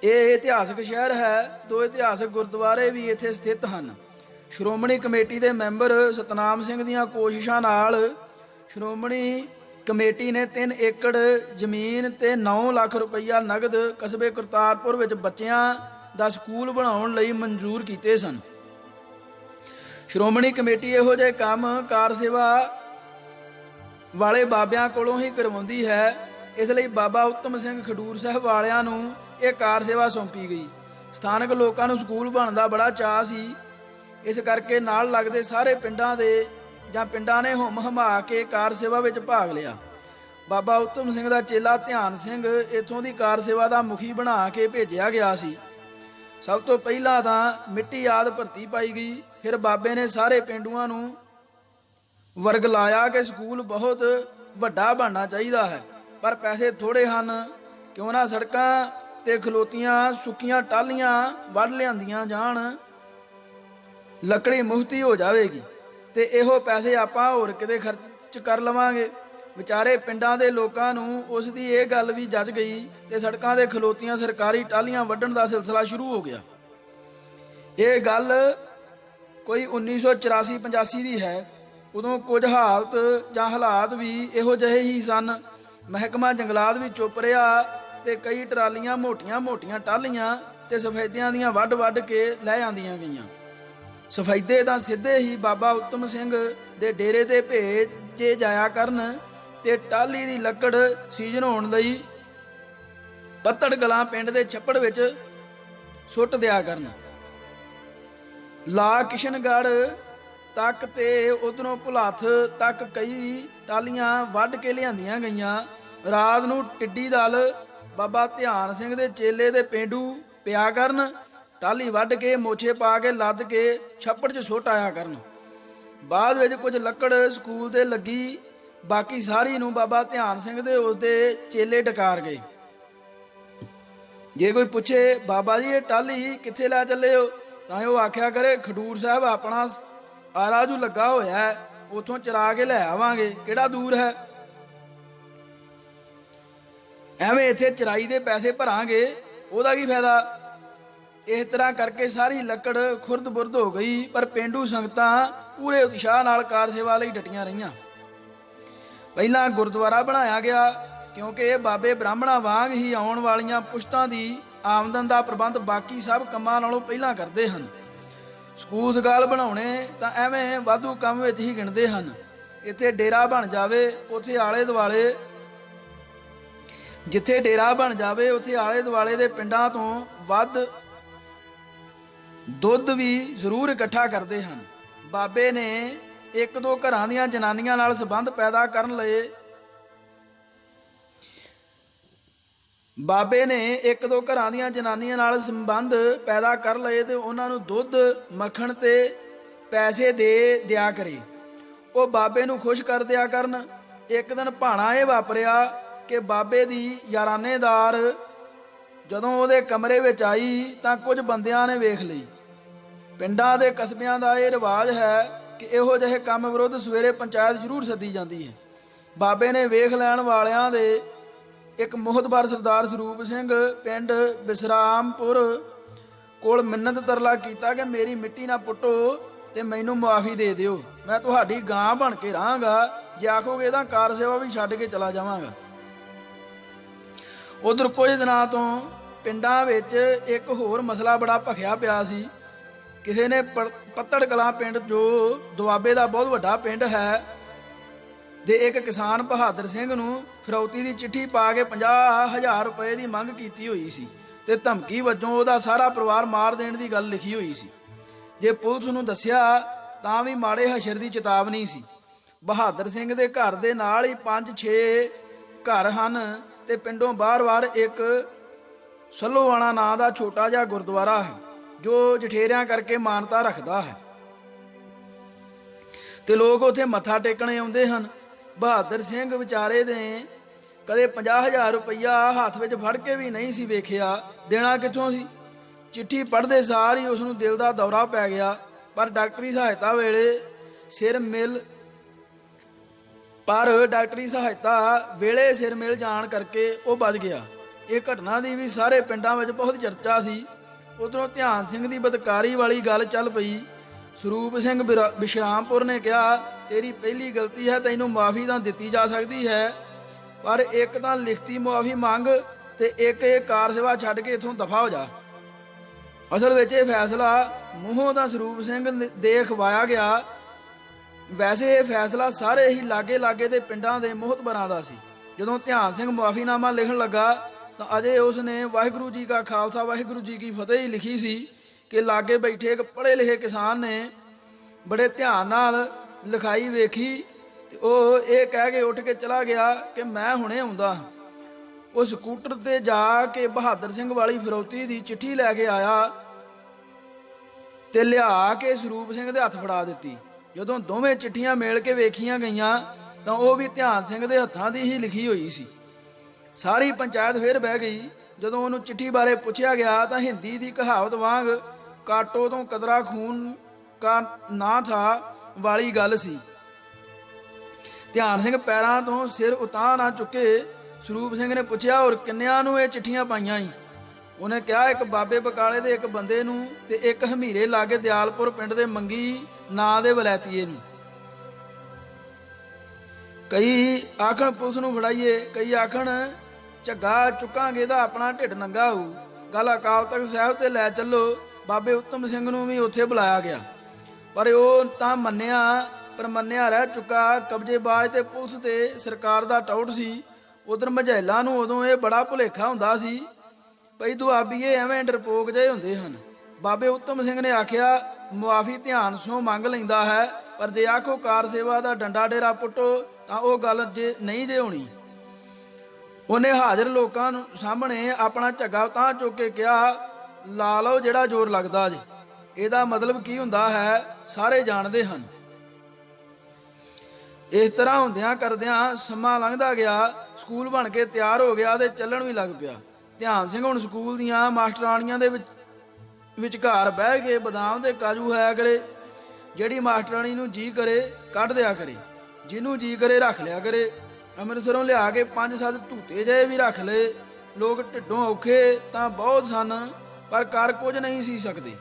ਇਹ ਇਤਿਹਾਸਕ ਸ਼ਹਿਰ ਹੈ। 2 ਇਤਿਹਾਸਕ ਗੁਰਦੁਆਰੇ ਵੀ ਇੱਥੇ ਸਥਿਤ ਹਨ। ਸ਼੍ਰੋਮਣੀ ਕਮੇਟੀ ਦੇ ਮੈਂਬਰ ਸਤਨਾਮ ਸਿੰਘ ਦੀਆਂ ਕੋਸ਼ਿਸ਼ਾਂ ਨਾਲ ਸ਼੍ਰੋਮਣੀ ਕਮੇਟੀ ਨੇ 3 ਏਕੜ ਜ਼ਮੀਨ ਤੇ 9 ਲੱਖ ਰੁਪਈਆ ਨਗਦ ਕਸਬੇ ਕਰਤਾਰਪੁਰ ਵਿੱਚ ਬੱਚਿਆਂ ਦਾ ਸਕੂਲ ਬਣਾਉਣ ਲਈ ਮਨਜ਼ੂਰ ਕੀਤੇ ਸਨ। ਸ਼੍ਰੋਮਣੀ ਕਮੇਟੀ ਇਹੋ ਜਿਹੇ ਕੰਮ ਕਾਰ ਸੇਵਾ ਵਾਲੇ ਬਾਬਿਆਂ ਕੋਲੋਂ ਹੀ ਕਰਵਾਉਂਦੀ ਹੈ। ਇਸ ਲਈ ਬਾਬਾ ਉੱਤਮ ਸਿੰਘ ਖਡੂਰ ਸਾਹਿਬ ਵਾਲਿਆਂ ਨੂੰ ਇਹ ਕਾਰ ਸੇਵਾ ਸੌਂਪੀ ਗਈ। ਸਥਾਨਕ ਲੋਕਾਂ ਨੂੰ ਸਕੂਲ ਬਣਨ ਦਾ ਬੜਾ ਚਾਅ ਸੀ। ਇਸ ਕਰਕੇ ਨਾਲ ਲੱਗਦੇ ਸਾਰੇ ਪਿੰਡਾਂ ਨੇ ਹੁਮ ਹਮਾ ਕੇ ਕਾਰ ਸੇਵਾ ਵਿੱਚ ਭਾਗ ਲਿਆ। ਬਾਬਾ ਉੱਤਮ ਸਿੰਘ ਦਾ ਚੇਲਾ ਧਿਆਨ ਸਿੰਘ ਇੱਥੋਂ ਦੀ ਕਾਰ ਸੇਵਾ ਦਾ ਮੁਖੀ ਬਣਾ ਕੇ ਭੇਜਿਆ ਗਿਆ ਸੀ। ਸਭ ਤੋਂ ਪਹਿਲਾਂ ਤਾਂ ਮਿੱਟੀ ਆਦ ਭਰਤੀ ਪਾਈ ਗਈ। ਫਿਰ ਬਾਬੇ ਨੇ ਸਾਰੇ ਪਿੰਡੂਆਂ ਨੂੰ ਵਰਗ ਲਾਇਆ ਕਿ ਸਕੂਲ ਬਹੁਤ ਵੱਡਾ ਬਣਨਾ ਚਾਹੀਦਾ ਹੈ, ਪਰ ਪੈਸੇ ਥੋੜੇ ਹਨ। ਕਿਉਂ ਨਾ ਸੜਕਾਂ ਤੇ ਖਲੋਤੀਆਂ ਸੁੱਕੀਆਂ ਟਾਹਲੀਆਂ ਵੱਢ ਲਿਆਂਦੀਆਂ ਜਾਣ, ਲੱਕੜੀ ਮੁਫਤੀ ਹੋ ਜਾਵੇਗੀ ਤੇ ਇਹੋ ਪੈਸੇ ਆਪਾਂ ਹੋਰ ਕਿਤੇ ਖਰਚ ਕਰ ਲਵਾਂਗੇ। ਵਿਚਾਰੇ ਪਿੰਡਾਂ ਦੇ ਲੋਕਾਂ ਨੂੰ ਉਸ ਦੀ ਇਹ ਗੱਲ ਵੀ ਜੱਜ ਗਈ ਤੇ ਸੜਕਾਂ ਦੇ ਖਲੋਤੀਆਂ ਸਰਕਾਰੀ ਟਾਹਲੀਆਂ ਵੱਢਣ ਦਾ ਸਿਲਸਿਲਾ ਸ਼ੁਰੂ ਹੋ ਗਿਆ। ਇਹ ਗੱਲ ਕੋਈ 1984-85 ਦੀ ਹੈ। ਉਦੋਂ ਕੁਝ ਹਾਲਾਤ ਵੀ ਇਹੋ ਜਿਹੇ ਹੀ ਸਨ। ਮਹਿਕਮਾ ਜੰਗਲਾਤ ਵੀ ਚੁੱਪ ਰਿਹਾ ਤੇ ਕਈ ਟਰਾਲੀਆਂ ਮੋਟੀਆਂ ਟਾਹਲੀਆਂ ਤੇ ਸਫੈਦਿਆਂ ਦੀਆਂ ਵੱਢ ਕੇ ਲੈ ਆਂਦੀਆਂ ਗਈਆਂ। ਸਫੈਦੇ ਤਾਂ ਸਿੱਧੇ ਹੀ ਬਾਬਾ ਉੱਤਮ ਸਿੰਘ ਦੇ ਡੇਰੇ ਤੇ ਭੇਜੇ ਜਾਇਆ ਕਰਨ ਤੇ ਟਾਹਲੀ ਦੀ ਲੱਕੜ ਸੀਜ਼ਨ ਹੋਣ ਲਈ ਪੱਤੜ ਕਲਾਂ ਪਿੰਡ ਦੇ ਛੱਪੜ ਵਿੱਚ ਸੁੱਟ ਦਿਆ ਕਰਨ। ਲਾ ਕਿਸ਼ਨਗੜ੍ਹ ਤੱਕ ਤੇ ਉਧਰੋਂ ਭੁਲਾਥ ਤੱਕ ਕਈ ਟਾਹਲੀਆਂ ਵੱਢ ਕੇ ਲਿਆਂਦੀਆਂ ਗਈਆਂ। ਰਾਤ ਨੂੰ ਟਿੱਡੀ ਦਲ ਬਾਬਾ ਧਿਆਨ ਸਿੰਘ ਦੇ ਚੇਲੇ ਦੇ ਪੇਂਡੂ ਪਿਆ ਕਰਨ, ਟਾਹਲੀ ਵੱਢ ਕੇ ਮੋਛੇ ਪਾ ਕੇ ਲੱਦ ਕੇ ਛੱਪੜ 'ਚ ਸੁੱਟ ਆਇਆ ਕਰਨ। ਬਾਅਦ ਵਿੱਚ ਕੁਝ ਲੱਕੜ ਸਕੂਲ ਤੇ ਲੱਗੀ, ਬਾਕੀ ਸਾਰੀ ਨੂੰ ਬਾਬਾ ਧਿਆਨ ਸਿੰਘ ਦੇ ਉਸਦੇ ਚੇਲੇ ਡਕਾਰ ਗਏ। ਜੇ ਕੋਈ ਪੁੱਛੇ ਬਾਬਾ ਜੀ ਇਹ ਟਾਹਲੀ ਕਿੱਥੇ ਲੈ ਚੱਲੇ ਹੋ, ਤਾਂ ਉਹ ਆਖਿਆ ਕਰੇ ਖਡੂਰ ਸਾਹਿਬ ਆਪਣਾ ਆਰਾਜੂ ਲੱਗਾ ਹੋਇਆ, ਉਥੋਂ ਚਰਾ ਕੇ ਲੈ ਆਵਾਂਗੇ, ਕਿਹੜਾ ਦੂਰ ਹੈ। ਐਵੇਂ ਇੱਥੇ ਚਰਾਈ ਦੇ ਪੈਸੇ ਭਰਾਂਗੇ, ਉਹਦਾ ਕੀ ਫਾਇਦਾ। ਇਸ ਤਰ੍ਹਾਂ ਕਰਕੇ ਸਾਰੀ ਲੱਕੜ ਖੁਰਦ ਬੁਰਦ ਹੋ ਗਈ, ਪਰ ਪੇਂਡੂ ਸੰਗਤਾਂ ਪੂਰੇ ਉਤਸ਼ਾਹ ਨਾਲ ਕਾਰ ਸੇਵਾ ਲਈ ਡਟੀਆਂ ਰਹੀਆਂ। ਪਹਿਲਾਂ ਗੁਰਦੁਆਰਾ ਬਣਾਇਆ ਗਿਆ, ਕਿਉਂਕਿ ਇਹ ਬਾਬੇ ਬ੍ਰਾਹਮਣਾਂ ਵਾਂਗ ਹੀ ਆਉਣ ਵਾਲੀਆਂ ਪੁਸ਼ਤਾਂ ਦੀ ਆਮਦਨ ਦਾ ਪ੍ਰਬੰਧ ਬਾਕੀ ਸਭ ਕੰਮਾਂ ਨਾਲੋਂ ਪਹਿਲਾਂ ਕਰਦੇ ਹਨ। ਸਕੂਲ ਸਕਾਲ ਬਣਾਉਣੇ ਤਾਂ ਐਵੇਂ ਵਾਧੂ ਕੰਮ ਵਿੱਚ ਹੀ ਗਿਣਦੇ ਹਨ। ਇੱਥੇ ਡੇਰਾ ਬਣ ਜਾਵੇ, ਉੱਥੇ ਆਲੇ ਦੁਆਲੇ ਦੇ ਪਿੰਡਾਂ ਤੋਂ ਵੱਧ ਦੁੱਧ ਵੀ ਜ਼ਰੂਰ ਇਕੱਠਾ ਕਰਦੇ ਹਨ। ਬਾਬੇ ਨੇ ਇੱਕ ਦੋ ਘਰਾਂ ਦੀਆਂ ਜਨਾਨੀਆਂ ਨਾਲ ਸੰਬੰਧ ਪੈਦਾ ਕਰਨ ਲਏ ਤੇ ਉਹਨਾਂ ਨੂੰ ਦੁੱਧ ਮੱਖਣ ਤੇ ਪੈਸੇ ਦੇ ਦਿਆ ਕਰੇ। ਉਹ ਬਾਬੇ ਨੂੰ ਖੁਸ਼ ਕਰ ਦਿਆ ਕਰਨ। ਇੱਕ ਦਿਨ ਭਾਣਾ ਇਹ ਵਾਪਰਿਆ ਕਿ ਬਾਬੇ ਦੀ ਯਾਰਾਨੇਦਾਰ ਜਦੋਂ ਉਹਦੇ ਕਮਰੇ ਵਿੱਚ ਆਈ ਤਾਂ ਕੁਝ ਬੰਦਿਆਂ ਨੇ ਵੇਖ ਲਈ। ਪਿੰਡਾਂ ਦੇ ਕਸਬਿਆਂ ਦਾ ਇਹ ਰਿਵਾਜ ਹੈ ਕਿ ਇਹੋ ਜਿਹੇ ਕੰਮ ਵਿਰੁੱਧ ਸਵੇਰੇ ਪੰਚਾਇਤ ਜ਼ਰੂਰ ਸੱਦੀ ਜਾਂਦੀ ਹੈ। ਬਾਬੇ ਨੇ ਵੇਖ ਲੈਣ ਵਾਲਿਆਂ ਦੇ ਇੱਕ ਮੋਹਤਬਾਰ ਸਰਦਾਰ ਸਰੂਪ ਸਿੰਘ ਪਿੰਡ ਬਿਸਰਾਮਪੁਰ ਕੋਲ ਮਿੰਨਤ ਤਰਲਾ ਕੀਤਾ ਕਿ ਮੇਰੀ ਮਿੱਟੀ ਨਾ ਪੁੱਟੋ ਤੇ ਮੈਨੂੰ ਮੁਆਫੀ ਦੇ ਦਿਓ, ਮੈਂ ਤੁਹਾਡੀ ਗਾਂ ਬਣ ਕੇ ਰਹਾਂਗਾ, ਜੇ ਆਖੋਗੇ ਤਾਂ ਕਾਰ ਸੇਵਾ ਵੀ ਛੱਡ ਕੇ ਚਲਾ ਜਾਵਾਂਗਾ। ਉਧਰ ਕੁਝ ਦਿਨਾਂ ਤੋਂ ਪਿੰਡਾਂ ਵਿੱਚ ਇੱਕ ਹੋਰ ਮਸਲਾ ਬੜਾ ਭਖਿਆ ਪਿਆ ਸੀ। ਕਿਸੇ ਨੇ ਪੱਤੜ ਕਲਾਂ ਪਿੰਡ, ਜੋ ਦੁਆਬੇ ਦਾ ਬਹੁਤ ਵੱਡਾ ਪਿੰਡ ਹੈ, ਦੇ ਇੱਕ ਕਿਸਾਨ ਬਹਾਦਰ ਸਿੰਘ ਨੂੰ ਫਿਰੌਤੀ ਦੀ ਚਿੱਠੀ ਪਾ ਕੇ 50,000 ਰੁਪਏ ਦੀ ਮੰਗ ਕੀਤੀ ਹੋਈ ਸੀ ਤੇ ਧਮਕੀ ਵਜੋਂ ਉਹਦਾ ਸਾਰਾ ਪਰਿਵਾਰ ਮਾਰ ਦੇਣ ਦੀ ਗੱਲ ਲਿਖੀ ਹੋਈ ਸੀ। ਜੇ ਪੁਲਿਸ ਨੂੰ ਦੱਸਿਆ ਤਾਂ ਵੀ ਮਾੜੇ ਹਸ਼ਰ ਦੀ ਚੇਤਾਵਨੀ ਸੀ। ਬਹਾਦਰ ਸਿੰਘ ਦੇ ਘਰ ਦੇ ਨਾਲ ਹੀ 5-6 ਘਰ ਹਨ ਤੇ ਪਿੰਡੋਂ ਬਾਹਰ-ਬਾਹਰ ਇੱਕ ਸੱਲੋਵਾਣਾ ਨਾਂ ਦਾ ਛੋਟਾ ਜਿਹਾ ਗੁਰਦੁਆਰਾ ਹੈ ਜੋ ਜਠੇਰਿਆਂ ਕਰਕੇ ਮਾਨਤਾ ਰੱਖਦਾ ਹੈ ਤੇ ਲੋਕ ਉੱਥੇ ਮੱਥਾ ਟੇਕਣ ਆਉਂਦੇ ਹਨ। ਬਹਾਦਰ ਸਿੰਘ ਵਿਚਾਰੇ ਨੇ ਕਦੇ 50,000 ਰੁਪਈਆ ਹੱਥ ਵਿੱਚ ਫੜ ਕੇ ਵੀ ਨਹੀਂ ਸੀ ਵੇਖਿਆ, ਦੇਣਾ ਕਿੱਥੋਂ ਸੀ। ਚਿੱਠੀ ਪੜ੍ਹਦੇ ਸਾਰ ਹੀ ਉਸ ਨੂੰ ਦਿਲ ਦਾ ਦੌਰਾ ਪੈ ਗਿਆ, ਪਰ ਡਾਕਟਰੀ ਸਹਾਇਤਾ ਵੇਲੇ ਸਿਰ ਮਿਲ ਜਾਣ ਕਰਕੇ ਉਹ ਬਚ ਗਿਆ। ਇਹ ਘਟਨਾ ਦੀ ਵੀ ਸਾਰੇ ਪਿੰਡਾਂ ਵਿੱਚ ਬਹੁਤ ਚਰਚਾ ਸੀ। ਉਧਰੋਂ ਧਿਆਨ ਸਿੰਘ ਦੀ ਬਦਕਾਰੀ ਵਾਲੀ ਗੱਲ ਚੱਲ ਪਈ। ਸਰੂਪ ਸਿੰਘ ਬਿਸ਼ਰਾਮਪੁਰ ਨੇ ਕਿਹਾ, ਤੇਰੀ ਪਹਿਲੀ ਗਲਤੀ ਹੈ, ਤੈਨੂੰ ਮਾਫੀ ਤਾਂ ਦਿੱਤੀ ਜਾ ਸਕਦੀ ਹੈ, ਪਰ ਇੱਕ ਤਾਂ ਲਿਖਤੀ ਮੁਆਫੀ ਮੰਗ ਤੇ ਇੱਕ ਇਹ ਕਾਰ ਸੇਵਾ ਛੱਡ ਕੇ ਇੱਥੋਂ ਦਫਾ ਹੋ ਜਾ। ਅਸਲ ਵਿੱਚ ਇਹ ਫੈਸਲਾ ਮੂੰਹੋਂ ਤਾਂ ਸਰੂਪ ਸਿੰਘ ਦੇ ਖਵਾਇਆ ਗਿਆ, ਵੈਸੇ ਇਹ ਫੈਸਲਾ ਸਾਰੇ ਹੀ ਲਾਗੇ ਦੇ ਪਿੰਡਾਂ ਦੇ ਮੋਹਤਬਰਾਂ ਦਾ ਸੀ। ਜਦੋਂ ਧਿਆਨ ਸਿੰਘ ਮੁਆਫੀਨਾਮਾ ਲਿਖਣ ਲੱਗਾ ਤਾਂ ਅਜੇ ਉਸ ਨੇ ਵਾਹਿਗੁਰੂ ਜੀ ਕਾ ਖਾਲਸਾ ਵਾਹਿਗੁਰੂ ਜੀ ਕੀ ਫਤਿਹ ਹੀ ਲਿਖੀ ਸੀ ਕਿ ਲਾਗੇ ਬੈਠੇ ਇੱਕ ਪੜ੍ਹੇ ਲਿਖੇ ਕਿਸਾਨ ਨੇ ਬੜੇ ਧਿਆਨ ਨਾਲ ਲਿਖਾਈ ਵੇਖੀ ਤੇ ਉਹ ਇਹ ਕਹਿ ਕੇ ਉੱਠ ਕੇ ਚਲਾ ਗਿਆ ਕਿ ਮੈਂ ਹੁਣੇ ਆਉਂਦਾ। ਉਹ ਸਕੂਟਰ ਤੇ ਜਾ ਕੇ ਬਹਾਦਰ ਸਿੰਘ ਵਾਲੀ ਫਿਰੌਤੀ ਦੀ ਚਿੱਠੀ ਲੈ ਕੇ ਆਇਆ ਤੇ ਲਿਆ ਕੇ ਸਰੂਪ ਸਿੰਘ ਦੇ ਹੱਥ ਫੜਾ ਦਿੱਤੀ। ਜਦੋਂ ਦੋਵੇਂ ਚਿੱਠੀਆਂ ਮੇਲ ਕੇ ਵੇਖੀਆਂ ਗਈਆਂ ਤਾਂ ਉਹ ਵੀ ਧਿਆਨ ਸਿੰਘ ਦੇ ਹੱਥਾਂ ਦੀ ਹੀ ਲਿਖੀ ਹੋਈ ਸੀ। ਸਾਰੀ ਪੰਚਾਇਤ ਫਿਰ ਬਹਿ ਗਈ। ਜਦੋਂ ਉਹਨੂੰ ਚਿੱਠੀ ਬਾਰੇ ਪੁੱਛਿਆ ਗਿਆ ਤਾਂ ਹਿੰਦੀ ਦੀ ਕਹਾਵਤ ਵਾਂਗ ਕਾਟੋ ਤੋਂ ਕਤਰਾ ਖੂਨ ਕਾ ਨਾ ਥਾ ਵਾਲੀ ਗੱਲ ਸੀ। ਧਿਆਨ ਸਿੰਘ ਪੈਰਾਂ ਤੋਂ ਸਿਰ ਉਤਾਂਹ ਨਾ ਚੁੱਕੇ। ਸਰੂਪ ਸਿੰਘ ਨੇ ਪੁੱਛਿਆ, ਹੋਰ ਕਿੰਨਿਆਂ ਨੂੰ ਇਹ ਚਿੱਠੀਆਂ ਪਾਈਆਂ ਸੀ? ਉਹਨੇ ਕਿਹਾ, ਇੱਕ ਬਾਬੇ ਬਕਾਲੇ ਦੇ ਇੱਕ ਬੰਦੇ ਨੂੰ ਤੇ ਇੱਕ ਹਮੀਰੇ ਲਾਗੇ ਦਿਆਲਪੁਰ ਪਿੰਡ ਦੇ ਮੰਗੀ ਨਾਂ ਦੇ ਵਲੈਤੀਏ ਨੂੰ। ਕਈ ਆਖਣ ਪੁਲਿਸ ਨੂੰ ਫੜਾਈਏ, ਕਈ ਆਖਣ ਝੱਗਾ ਚੁੱਕਾਂਗੇ ਤਾਂ ਆਪਣਾ ਢਿੱਡ ਨੰਗਾ ਹੋਊ। ਗੱਲ ਅਕਾਲ ਤਖਤ ਸਾਹਿਬ ਤੇ ਲੈ ਚੱਲੋ। ਬਾਬੇ ਉੱਤਮ ਸਿੰਘ ਨੂੰ ਵੀ ਉੱਥੇ ਬੁਲਾਇਆ ਗਿਆ, ਪਰ ਉਹ ਤਾਂ ਮੰਨਿਆ ਰਹਿ ਚੁੱਕਾ। ਕਬਜ਼ੇਬਾਜ਼ ਤੇ ਪੁਲਿਸ ਤੇ ਸਰਕਾਰ ਦਾ ਟਾਊਟ ਸੀ। ਉਧਰ ਮਝੈਲਾਂ ਨੂੰ ਉਦੋਂ ਇਹ ਬੜਾ ਭੁਲੇਖਾ ਹੁੰਦਾ ਸੀ, ਭਈ ਦੁਆਬੀਏ ਐਵੇਂ ਡਰਪੋਕ ਜਿਹੇ ਹੁੰਦੇ ਹਨ। ਬਾਬੇ ਉੱਤਮ ਸਿੰਘ ਨੇ ਆਖਿਆ, ਮੁਆਫੀ ਧਿਆਨ ਸੋ ਮੰਗ ਲੈਂਦਾ ਹੈ, ਪਰ ਜੇ ਆਖੋ ਕਾਰ ਸੇਵਾ ਦਾ ਡੰਡਾ ਡੇਰਾ ਪੁੱਟੋ ਤਾਂ ਉਹ ਗੱਲ ਨਹੀਂ ਹੋਣੀ। ਉਹਨੇ ਹਾਜ਼ਰ ਲੋਕਾਂ ਨੂੰ ਸਾਹਮਣੇ ਆਪਣਾ ਝੱਗਾ ਤਾਂ ਚੁੱਕ ਕੇ ਕਿਹਾ, ਲਾ ਲਓ ਜਿਹੜਾ ਜ਼ੋਰ ਲੱਗਦਾ ਜੇ। ਇਹਦਾ ਮਤਲਬ ਕੀ ਹੁੰਦਾ ਹੈ ਸਾਰੇ ਜਾਣਦੇ ਹਨ। ਇਸ ਤਰ੍ਹਾਂ ਹੁੰਦਿਆਂ ਕਰਦਿਆਂ ਸਮਾਂ ਲੰਘਦਾ ਗਿਆ। ਸਕੂਲ ਬਣ ਕੇ ਤਿਆਰ ਹੋ ਗਿਆ ਤੇ ਚੱਲਣ ਵੀ ਲੱਗ ਪਿਆ। ਧਿਆਨ ਸਿੰਘ ਹੁਣ ਸਕੂਲ ਦੀਆਂ ਮਾਸਟਰਾਣੀਆਂ ਦੇ ਵਿਚਕਾਰ ਬਹਿ ਕੇ ਬਦਾਮ ਤੇ ਕਾਜੂ ਖਾਇਆ ਕਰੇ। ਜਿਹੜੀ ਮਾਸਟਰਾਣੀ ਨੂੰ ਜੀ ਕਰੇ ਕੱਢ ਦਿਆ ਕਰੇ, ਜਿਹਨੂੰ ਜੀ ਕਰੇ ਰੱਖ ਲਿਆ ਕਰੇ। ਅੰਮ੍ਰਿਤਸਰੋਂ ਲਿਆ ਕੇ 5-7 ਧੂਤੇ ਜਿਹੇ ਵੀ ਰੱਖ ਲਏ। ਲੋਕ ਢਿੱਡੋਂ ਔਖੇ ਤਾਂ ਬਹੁਤ ਸਨ, ਪਰ ਕਰ ਕੁਝ ਨਹੀਂ ਸੀ ਸਕਦੇ।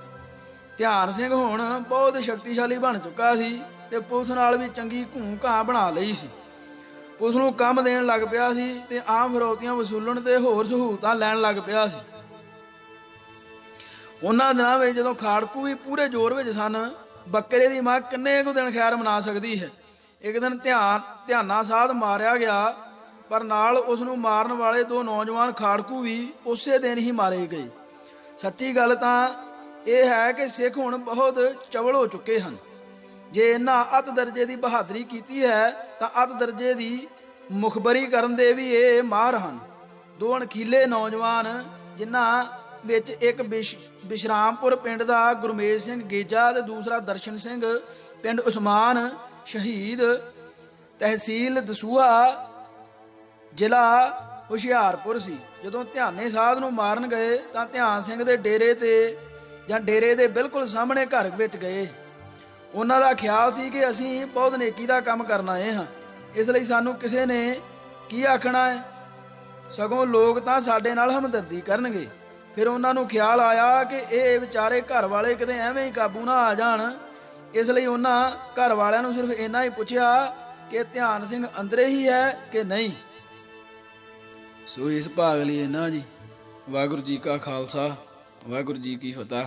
ਧਿਆਨ ਸਿੰਘ ਹੁਣ ਬਹੁਤ ਸ਼ਕਤੀਸ਼ਾਲੀ ਬਣ ਚੁੱਕਾ ਸੀ ਤੇ ਪੁਲਿਸ ਨਾਲ ਵੀ ਚੰਗੀ ਘੂੰ-ਘਾਂ ਬਣਾ ਲਈ ਸੀ। ਪੁਲਿਸ ਨੂੰ ਕੰਮ ਦੇਣ ਲੱਗ ਪਿਆ ਸੀ ਤੇ ਆਮ ਫਿਰੌਤੀਆਂ ਵਸੂਲਣ ਤੇ ਹੋਰ ਸਹੂਲਤਾਂ ਲੈਣ ਲੱਗ ਪਿਆ ਸੀ। ਉਹਨਾਂ ਦਿਨਾਂ ਵਿੱਚ ਜਦੋਂ ਖਾੜਕੂ ਵੀ ਪੂਰੇ ਜ਼ੋਰ ਵਿੱਚ ਸਨ, ਬੱਕਰੇ ਦੀ ਮਾਂ ਕਿੰਨੇ ਕੁ ਦਿਨ ਖੈਰ ਮਨਾ ਸਕਦੀ ਹੈ। ਇੱਕ ਦਿਨ ਧਿਆਨਾ ਸਾਧ ਮਾਰਿਆ ਗਿਆ, ਪਰ ਨਾਲ ਉਸ ਨੂੰ ਮਾਰਨ ਵਾਲੇ 2 ਨੌਜਵਾਨ ਖਾੜਕੂ ਵੀ ਉਸੇ ਦਿਨ ਹੀ ਮਾਰੇ ਗਏ। ਸੱਚੀ ਗੱਲ ਤਾਂ ਇਹ ਹੈ ਕਿ ਸਿੱਖ ਹੁਣ ਬਹੁਤ ਚਵਲ ਹੋ ਚੁੱਕੇ ਹਨ। ਜੇ ਇਹਨਾਂ ਅੱਤ ਦਰਜੇ ਦੀ ਬਹਾਦਰੀ ਕੀਤੀ ਹੈ ਤਾਂ ਅੱਤ ਦਰਜੇ ਦੀ ਮੁਖਬਰੀ ਕਰਨ ਦੇ ਵੀ ਇਹ ਮਾਹਰ ਹਨ। 2 ਅਣਖੀਲੇ ਨੌਜਵਾਨ, ਜਿਨ੍ਹਾਂ ਵਿੱਚ ਇੱਕ ਬਿਸ਼ਰਾਮਪੁਰ ਪਿੰਡ ਦਾ ਗੁਰਮੇਜ ਸਿੰਘ ਗੇਜਾ ਤੇ ਦੂਸਰਾ ਦਰਸ਼ਨ ਸਿੰਘ ਪਿੰਡ ਉਸਮਾਨ ਸ਼ਹੀਦ, ਤਹਿਸੀਲ ਦਸੂਹਾ, ਜ਼ਿਲ੍ਹਾ ਹੁਸ਼ਿਆਰਪੁਰ ਸੀ। ਜਦੋਂ ਧਿਆਨੇ ਸਾਧ ਨੂੰ ਮਾਰਨ ਗਏ ਤਾਂ ਧਿਆਨ ਸਿੰਘ ਦੇ ਡੇਰੇ ਦੇ ਬਿਲਕੁਲ ਸਾਹਮਣੇ ਘਰ ਵਿੱਚ ਗਏ। ਉਹਨਾਂ ਦਾ ਖਿਆਲ ਸੀ ਕਿ ਅਸੀਂ ਬਹੁਤ ਨੇਕੀ ਦਾ ਕੰਮ ਕਰਨ ਆਏ ਹਾਂ, ਇਸ ਲਈ ਸਾਨੂੰ ਕਿਸੇ ਨੇ ਕੀ ਆਖਣਾ ਹੈ। ਸਗੋਂ ਲੋਕ ਤਾਂ ਸਾਡੇ ਨਾਲ ਹਮਦਰਦੀ ਕਰਨਗੇ। ਫਿਰ ਉਹਨਾਂ ਨੂੰ ਖਿਆਲ ਆਇਆ ਕਿ ਇਹ ਵਿਚਾਰੇ ਘਰ ਵਾਲੇ ਕਿਤੇ ਐਵੇਂ ਹੀ ਕਾਬੂ ਨਾ ਆ ਜਾਣ। ਇਸ ਲਈ ਉਹਨਾਂ ਘਰ ਵਾਲਿਆਂ ਨੂੰ ਸਿਰਫ ਇੰਨਾ ਹੀ ਪੁੱਛਿਆ ਕਿ ਧਿਆਨ ਸਿੰਘ ਅੰਦਰੇ ਹੀ ਹੈ ਕਿ ਨਹੀਂ। ਸੋ ਇਸ ਭਾਗ ਲਈ ਇੰਨਾ ਜੀ। ਵਾਹਿਗੁਰੂ ਜੀ ਕਾ ਖਾਲਸਾ, ਵਾਹਿਗੁਰੂ ਜੀ ਕੀ ਫਤਿਹ।